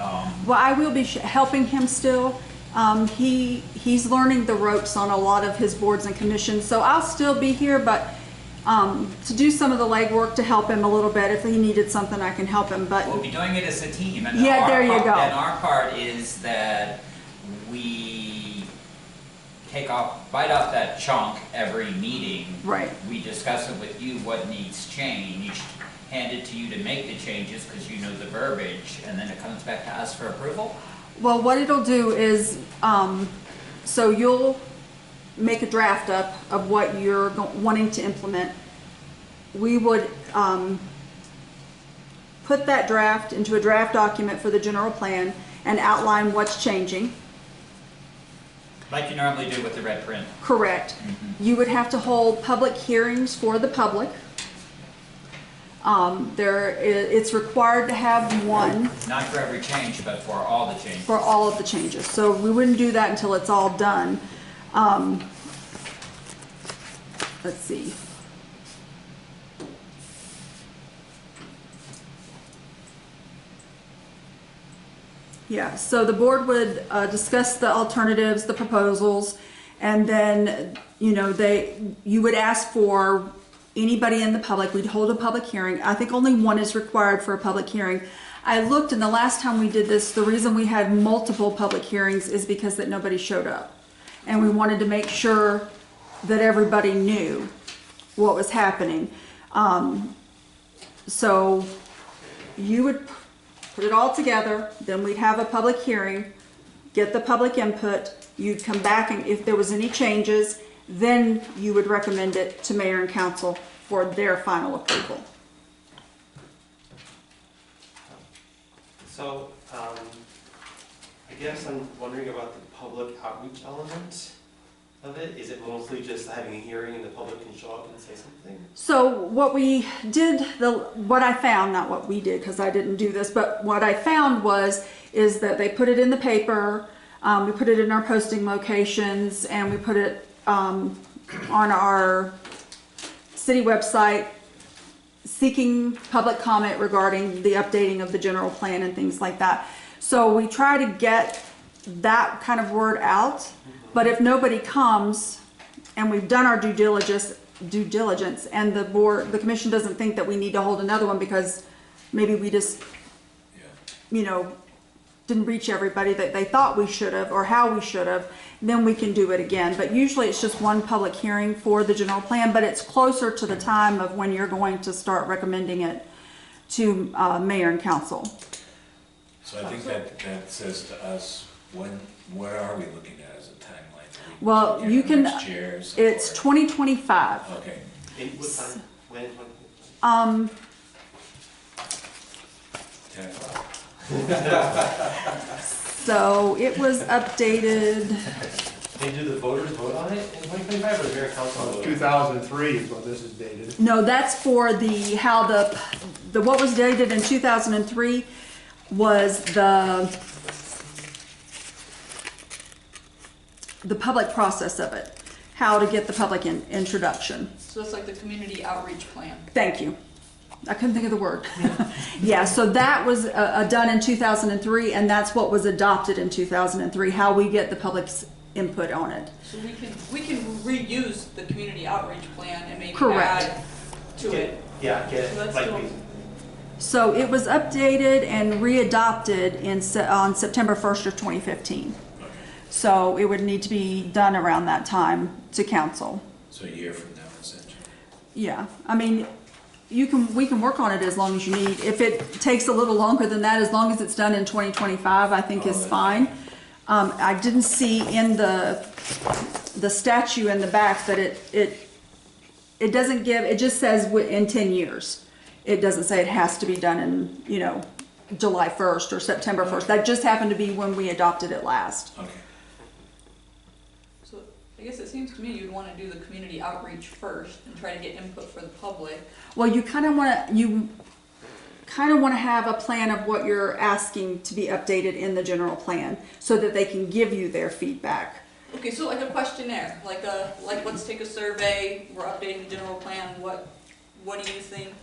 Well, I will be helping him still. He's learning the ropes on a lot of his boards and commissions, so I'll still be here, but to do some of the legwork to help him a little bit. If he needed something, I can help him, but we'll be doing it as a team. And Yeah, our there you part- go. And our part is that we bite off that chunk every meeting. Right. We discuss it with you, what needs changed, hand it to you to make the changes, because you know the verbiage, and then it comes back to us for approval? well, what it'll do is, so you'll make a draft up of what you're wanting to implement. We would put that draft into a draft document for the general plan and outline what's changing. Like you normally do with the red print. Correct. You would have to hold public hearings for the public. It's required to have one Not for every change, but for all the changes. for all of the changes. So we wouldn't do that until it's all done. Let's see. Yeah, so the board would discuss the alternatives, the proposals, and then, you know, you would ask for anybody in the public. We'd hold a public hearing. I think only one is required for a public hearing. I looked, and the last time we did this, the reason we had multiple public hearings is because that nobody showed up. And we wanted to make sure that everybody knew what was happening. So you would put it all together, then we'd have a public hearing, get the public input, you'd come back, and if there was any changes, then you would recommend it to mayor and council for their final approval. So, I guess I'm wondering about the public outreach element of it. Is it mostly just having a hearing and the public can show up and say something? So what we did, what I found, not what we did because I didn't do this, but what I found is that they put it in the paper, we put it in our posting locations, and we put it on our city website, seeking public comment regarding the updating of the general plan and things like that. So we try to get that kind of word out, but if nobody comes and we've done our due diligence and the commission doesn't think that we need to hold another one because maybe we just, you know, didn't reach everybody that they thought we should have or how we should have, then we can do it again. But usually it's just one public hearing for the general plan, but it's closer to the time of when you're going to start recommending it to mayor and council. So I think that says to us, what are we looking at as a timeline? Are we Well, looking at you can, next year's it's or- 2025. Okay, In what time? When? 10 o'clock. So it was updated, They do the voters vote on it in 2025 or the mayor and council vote? 2003 is what this is dated. no, that's for how what was dated in 2003 was the public process of it, how to get the public introduction. So it's like the community outreach plan. Thank you. I couldn't think of the word. Yeah, so that was done in 2003, and that's what was adopted in 2003, how we get the public's input on it. So we can reuse the community outreach plan and maybe Correct. add to it. Yeah, get So it, that's like, still- So it was updated and readopted on September 1st of 2015. So it would need to be done around that time to council. So a year from now, essentially. Yeah, I mean, we can work on it as long as you need. If it takes a little longer than that, as long as it's done in 2025, I think is fine. I didn't see in the statute in the back that it doesn't give, it just says in 10 years. It doesn't say it has to be done in, July 1st or September 1st. That just happened to be when we adopted it last. Okay. So I guess it seems to me you'd want to do the community outreach first and try to get input for the public. Well, you kind of want to have a plan of what you're asking to be updated in the general plan so that they can give you their feedback. Okay, so like a questionnaire, like let's take a survey, we're updating the general plan, what do you think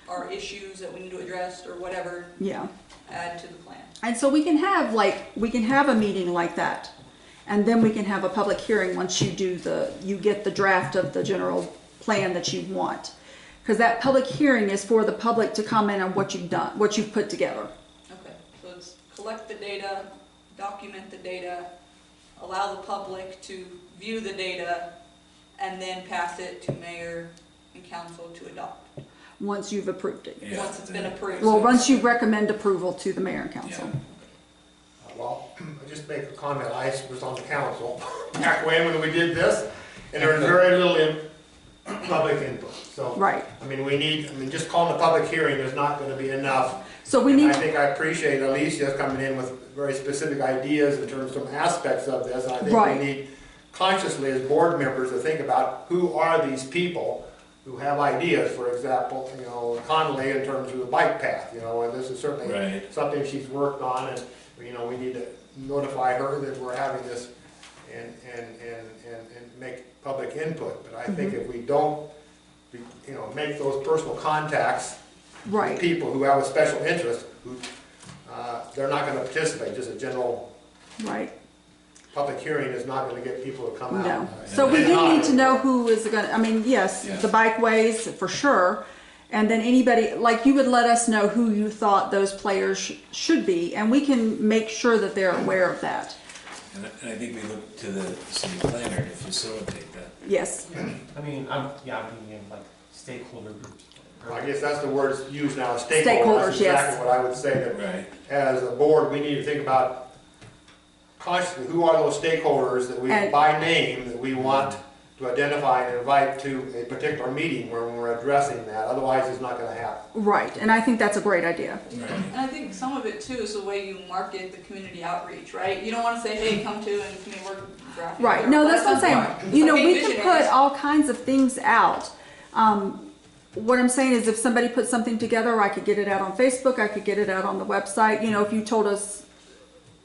are issues that we need to address or whatever, Yeah. add to the plan. And so we can have a meeting like that. And then we can have a public hearing once you get the draft of the general plan that you want. Because that public hearing is for the public to comment on what you've done, what you've put together. Okay, so it's collect the data, document the data, allow the public to view the data, and then pass it to mayor and council to adopt, Once you've approved it. Yeah. once it's been approved. Well, once you recommend approval to the mayor and council. Well, I'll just make a comment. I was on the council back when we did this, and there was very little public input. So, Right. I mean, just calling a public hearing is not gonna be enough. So we And need, I think I appreciate Alicia coming in with very specific ideas in terms of some aspects of this. And I think Right. we need consciously as board members to think about who are these people who have ideas. For example, Connolly in terms of the bike path, and this is certainly Right. something she's worked on, and, we need to notify her that we're having this and make public input. But I think if we don't, make those personal contacts with right, people who have a special interest, they're not gonna participate. Just a general right. public hearing is not gonna get people to come out. No. So we do need to know who is yes, Yeah. the bikeways for sure. And then anybody, like you would let us know who you thought those players should be, and we can make sure that they're aware of that. And I think we look to the city planner to facilitate that. Yes, I mean, I'm thinking like stakeholder groups. I guess that's the words used now, stakeholders. Stakeholders, That's yes. exactly what I would say, that Right. as a board, we need to think about consciously, who are those stakeholders that we, And- by name, that we want to identify and invite to a particular meeting where we're addressing that. Otherwise, it's not gonna happen. right, and I think that's a great idea. Right. And I think some of it too is the way you market the community outreach, right? You don't wanna say, hey, come to and we're drafting. Right, no, that's what I'm saying. It's like, hey, We can visionaries. put all kinds of things out. What I'm saying is if somebody put something together, I could get it out on Facebook, I could get it out on the website. If you told us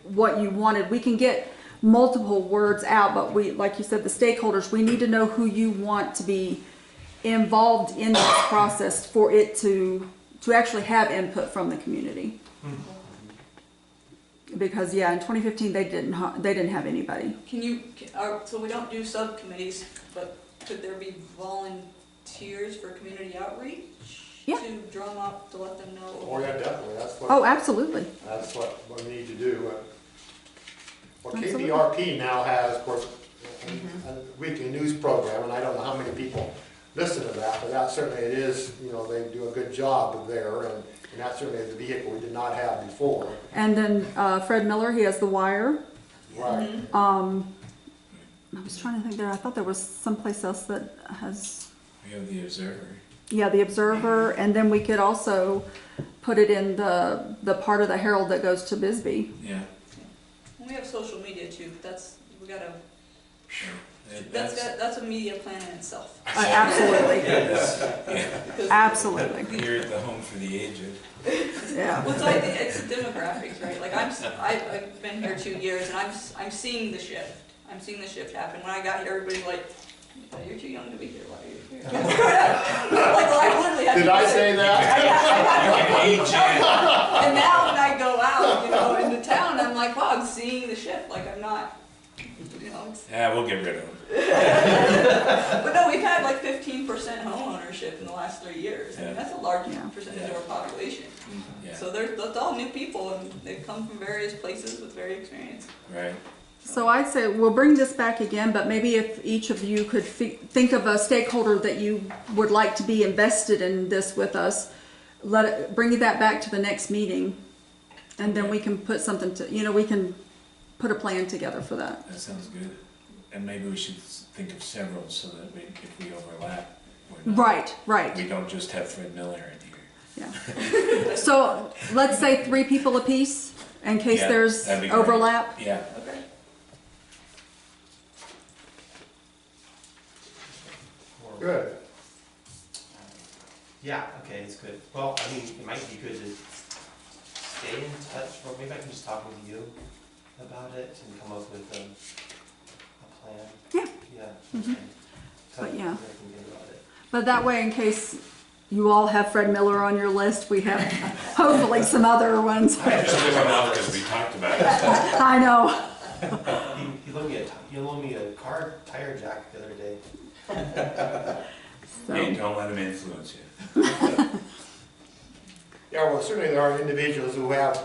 what you wanted, we can get multiple words out, but like you said, the stakeholders, we need to know who you want to be involved in this process for it to actually have input from the community. Because in 2015, they didn't have anybody. So we don't do subcommittees, but could there be volunteers for community outreach? Yeah. To drum up, to let them know? Oh, yeah, definitely, Oh, absolutely. that's what we need to do. Well, Absolutely. KPRP now has, of course, a weekly news program, and I don't know how many people listen to that, but that certainly it is, they do a good job there, and that certainly is a vehicle we did not have before. And then Fred Miller, he has The Wire. Right. I was trying to think there, I thought there was someplace else that has, We have the Observer. The Observer, and then we could also put it in the part of the Herald that goes to Bisbee. Yeah. We have social media too, but we gotta, And that's a media plan in itself. Absolutely, yeah. absolutely, You're at the home for the aged. yeah. Well, so I think it's demographics, right? Like I've been here 2 years and I'm seeing the shift. I'm seeing the shift happen. When I got here, everybody's like, Yeah, you're too young to be here, why are you here? Like, well, I literally had Did to I say- say that? And now when I go out, into town, I'm like, wow, I'm seeing the shift, like I'm not, it's, Yeah, we'll get rid of it. but no, we've had like 15% home ownership in the last 3 years. I mean, Yeah. that's a large Yeah. percentage of our population. Yeah, So that's all new people, and they come from various places with various experience. right. So I'd say we'll bring this back again, but maybe if each of you could think of a stakeholder that you would like to be invested in this with us, bring that back to the next meeting, and then we can put something we can put a plan together for that. That sounds good. And maybe we should think of several so that if we overlap, we're not, Right. we don't just have Fred Miller in here. Yeah. So let's say 3 people apiece in case Yeah, there's that'd be great. overlap. Yeah, Okay. Good. Yeah, okay, it's good. Well, I mean, it might be good to stay in touch, or maybe I can just talk with you about it and come up with a plan. Yeah. Yeah. Mhm. Okay. But yeah. I can get about it. But that way, in case you all have Fred Miller on your list, we have hopefully some other ones. I just did one out because we talked about it. I know. He loaned me a car tire jack the other day. Hey, So, don't let him influence you. Yeah, well, certainly there are individuals who have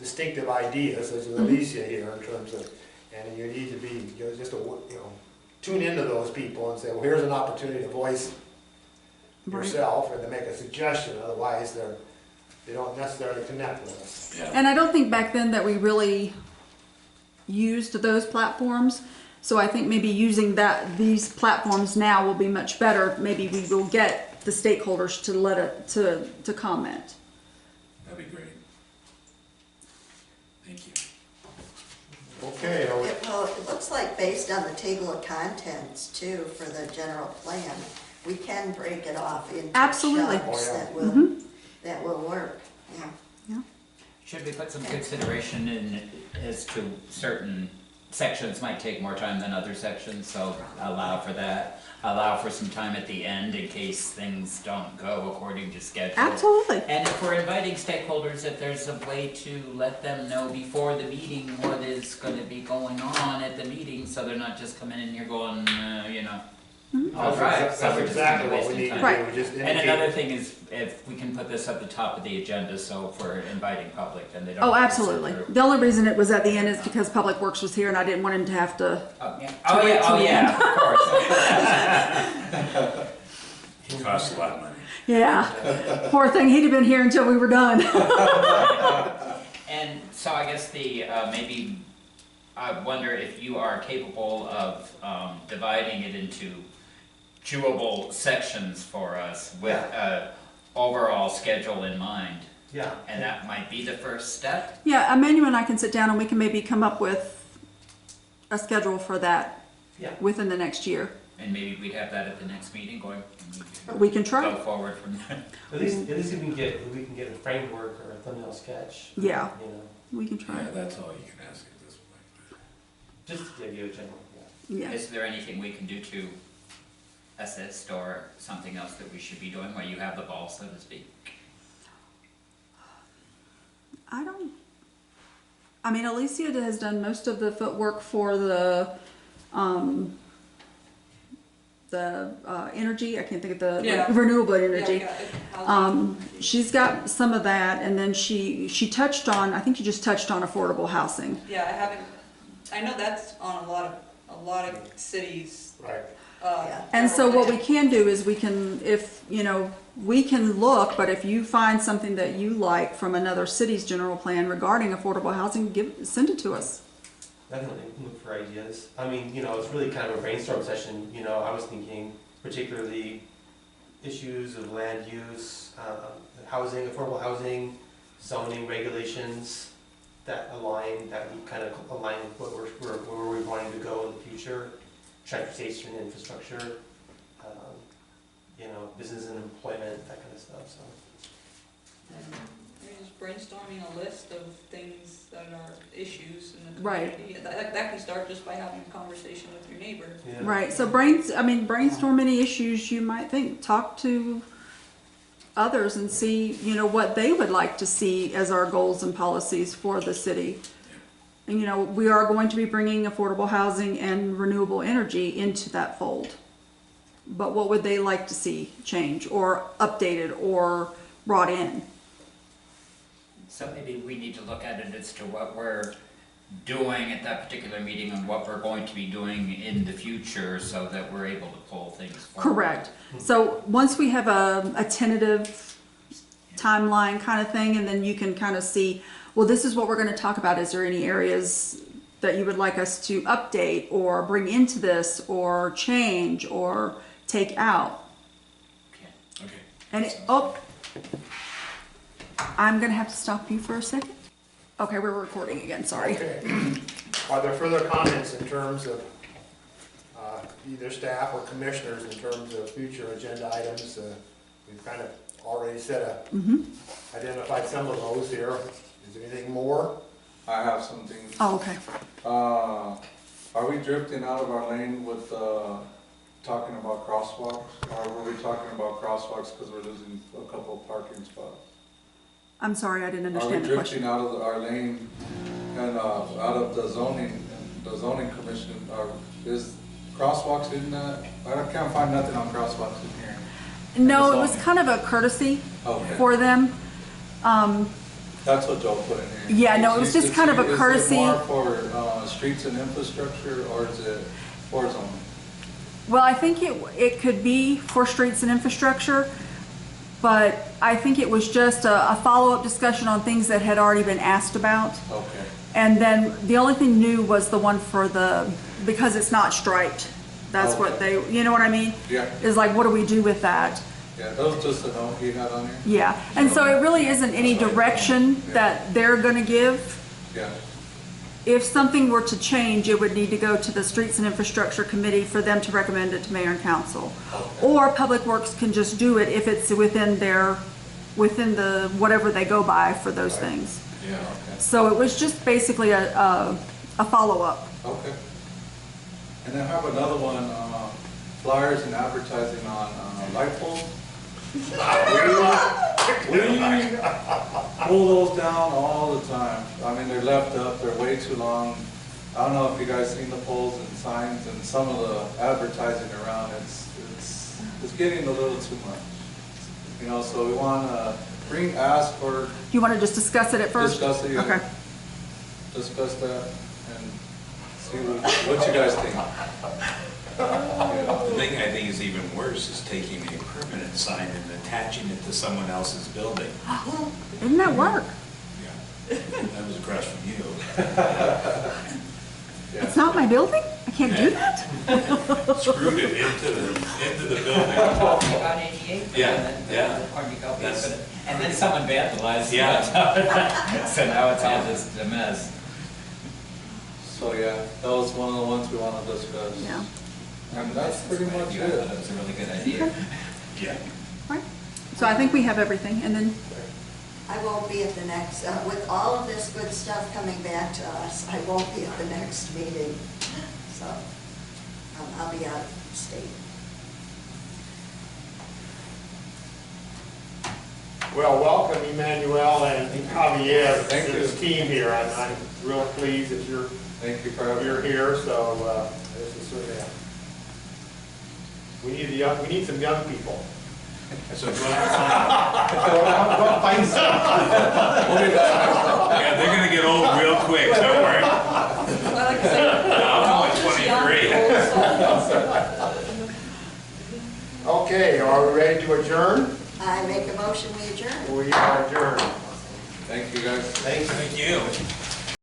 distinctive ideas, such as Alicia here, in terms of, and you need to be, just tune into those people and say, well, here's an opportunity to voice Right. yourself and to make a suggestion, otherwise they don't necessarily connect with us. Yeah. and I don't think back then that we really used those platforms. So I think maybe using these platforms now will be much better. Maybe we will get the stakeholders to comment. That'd be great. Thank you. Okay, well, Well, it looks like based on the table of contents too, for the general plan, we can break it off into Absolutely. chunks Oh, yeah. that will work, yeah. Should we put some consideration in as to certain sections might take more time than other sections, so allow for that? Allow for some time at the end in case things don't go according to schedule. Absolutely. And if we're inviting stakeholders, if there's a way to let them know before the meeting what is gonna be going on at the meeting, so they're not just coming in here going, all right, so that's we're just exactly gonna what we waste need to time. do, Right. we just And indicate. another thing is, if we can put this at the top of the agenda, so if we're inviting public, then they don't. Oh, have to sit absolutely. through. The only reason it was at the end is because Public Works was here and I didn't want him to have to. Oh, yeah, of course. It costs a lot of money. Yeah. Poor thing, he'd have been here until we were done. And so I guess maybe, I wonder if you are capable of dividing it into chewable sections for us with a overall schedule in mind. Yeah. And that might be the first step. Yeah, Emmanuel and I can sit down and we can maybe come up with a schedule for that Yeah. within the next year. And maybe we'd have that at the next meeting going. We can try. Go forward from there. At least we can get a framework or a thumbnail sketch. Yeah. You know, We can try. Yeah, that's all you can ask at this point. just to give you a general, yeah. Yeah. Is there anything we can do to assist or something else that we should be doing while you have the ball, so to speak? I mean, Alicia has done most of the footwork for the energy. I can't think of the Yeah. renewable energy. Yeah, housing. She's got some of that, and then she touched on. I think you just touched on affordable housing. Yeah, I haven't, I know that's on a lot of cities. Right. Yeah. And so what we can do is we can look, but if you find something that you like from another city's general plan regarding affordable housing, send it to us. Definitely look for ideas. I mean, it's really kind of a brainstorm session. I was thinking particularly issues of land use, housing, affordable housing, zoning regulations that we kind of align with where we're wanting to go in the future, transportation, infrastructure, business and employment, that kind of stuff. So Maybe just brainstorming a list of things that are issues in the Right. community. That can start just by having a conversation with your neighbor. Yeah. Right, so brainstorm any issues you might think, talk to others and see, what they would like to see as our goals and policies for the city. And, we are going to be bringing affordable housing and renewable energy into that fold. But what would they like to see change or updated or brought in? So maybe we need to look at it as to what we're doing at that particular meeting and what we're going to be doing in the future so that we're able to pull things forward. Correct. So once we have a tentative timeline kind of thing, and then you can kind of see, well, this is what we're going to talk about. Is there any areas that you would like us to update or bring into this or change or take out? Okay. Okay. And I'm going to have to stop you for a second. Okay, we're recording again, sorry. Okay. Are there further comments in terms of either staff or commissioners in terms of future agenda items? We've kind of already identified some of those here. Is there anything more? I have some things. Oh, okay. Are we drifting out of our lane with, talking about crosswalks? Or were we talking about crosswalks because we're losing a couple of parking spots? I'm sorry, I didn't Are we understand the question. drifting out of our lane and, out of the zoning commission, or is crosswalks in that? I can't find nothing on crosswalks in here. No, it was kind of a courtesy Okay. for them. That's what Joe put in here. Yeah, no, it was just kind of a courtesy. Is it more for, streets and infrastructure, or is it for zoning? Well, I think it could be for streets and infrastructure, but I think it was just a follow-up discussion on things that had already been asked about. Okay. And then the only thing new was the one for because it's not striped. That's what they, you know what I mean? Yeah. Is like, what do we do with that? Yeah, that was just a note he had on here. Yeah, and so it really isn't any direction that they're gonna give. Yeah. If something were to change, it would need to go to the Streets and Infrastructure Committee for them to recommend it to Mayor and Council. Or Public Works can just do it if it's within the, whatever they go by for those things. Yeah, okay. So it was just basically a follow-up. Okay. And then I have another one, flyers and advertising on, light poles. We pull those down all the time. I mean, they're left up, they're way too long. I don't know if you guys seen the poles and signs and some of the advertising around, it's getting a little too much. You know, so we wanna ask for, Do you want to just discuss it at first? discuss it, Okay. discuss that and see what you guys think. The thing I think is even worse is taking a permanent sign and attaching it to someone else's building. Isn't that work? Yeah, that was across from you. It's not my building? I can't do that? Screwed it into the building. Talking about 88. Yeah, And then yeah. the party got That's- it. And then someone vandalized it. Yeah. So now it's all just a mess. So yeah, that was one of the ones we wanna discuss. Yeah. And that's pretty much You thought it. it was a really good idea. Yeah. Right. So I think we have everything, and then, I won't be at the next, with all of this good stuff coming back to us, I won't be at the next meeting. So, I'll be out of state. Well, welcome Emmanuel and Javier Thank to you. this team here. I'm real pleased that Thank you for having you're me. here, so this is certainly we need some young people. So go out Go find some. yeah, they're gonna get old real quick, don't worry. I like to say, I'm only just young, 23. old, so- Okay, are we ready to adjourn? I make a motion, we adjourn. We are adjourned. Thank you guys. Thank you.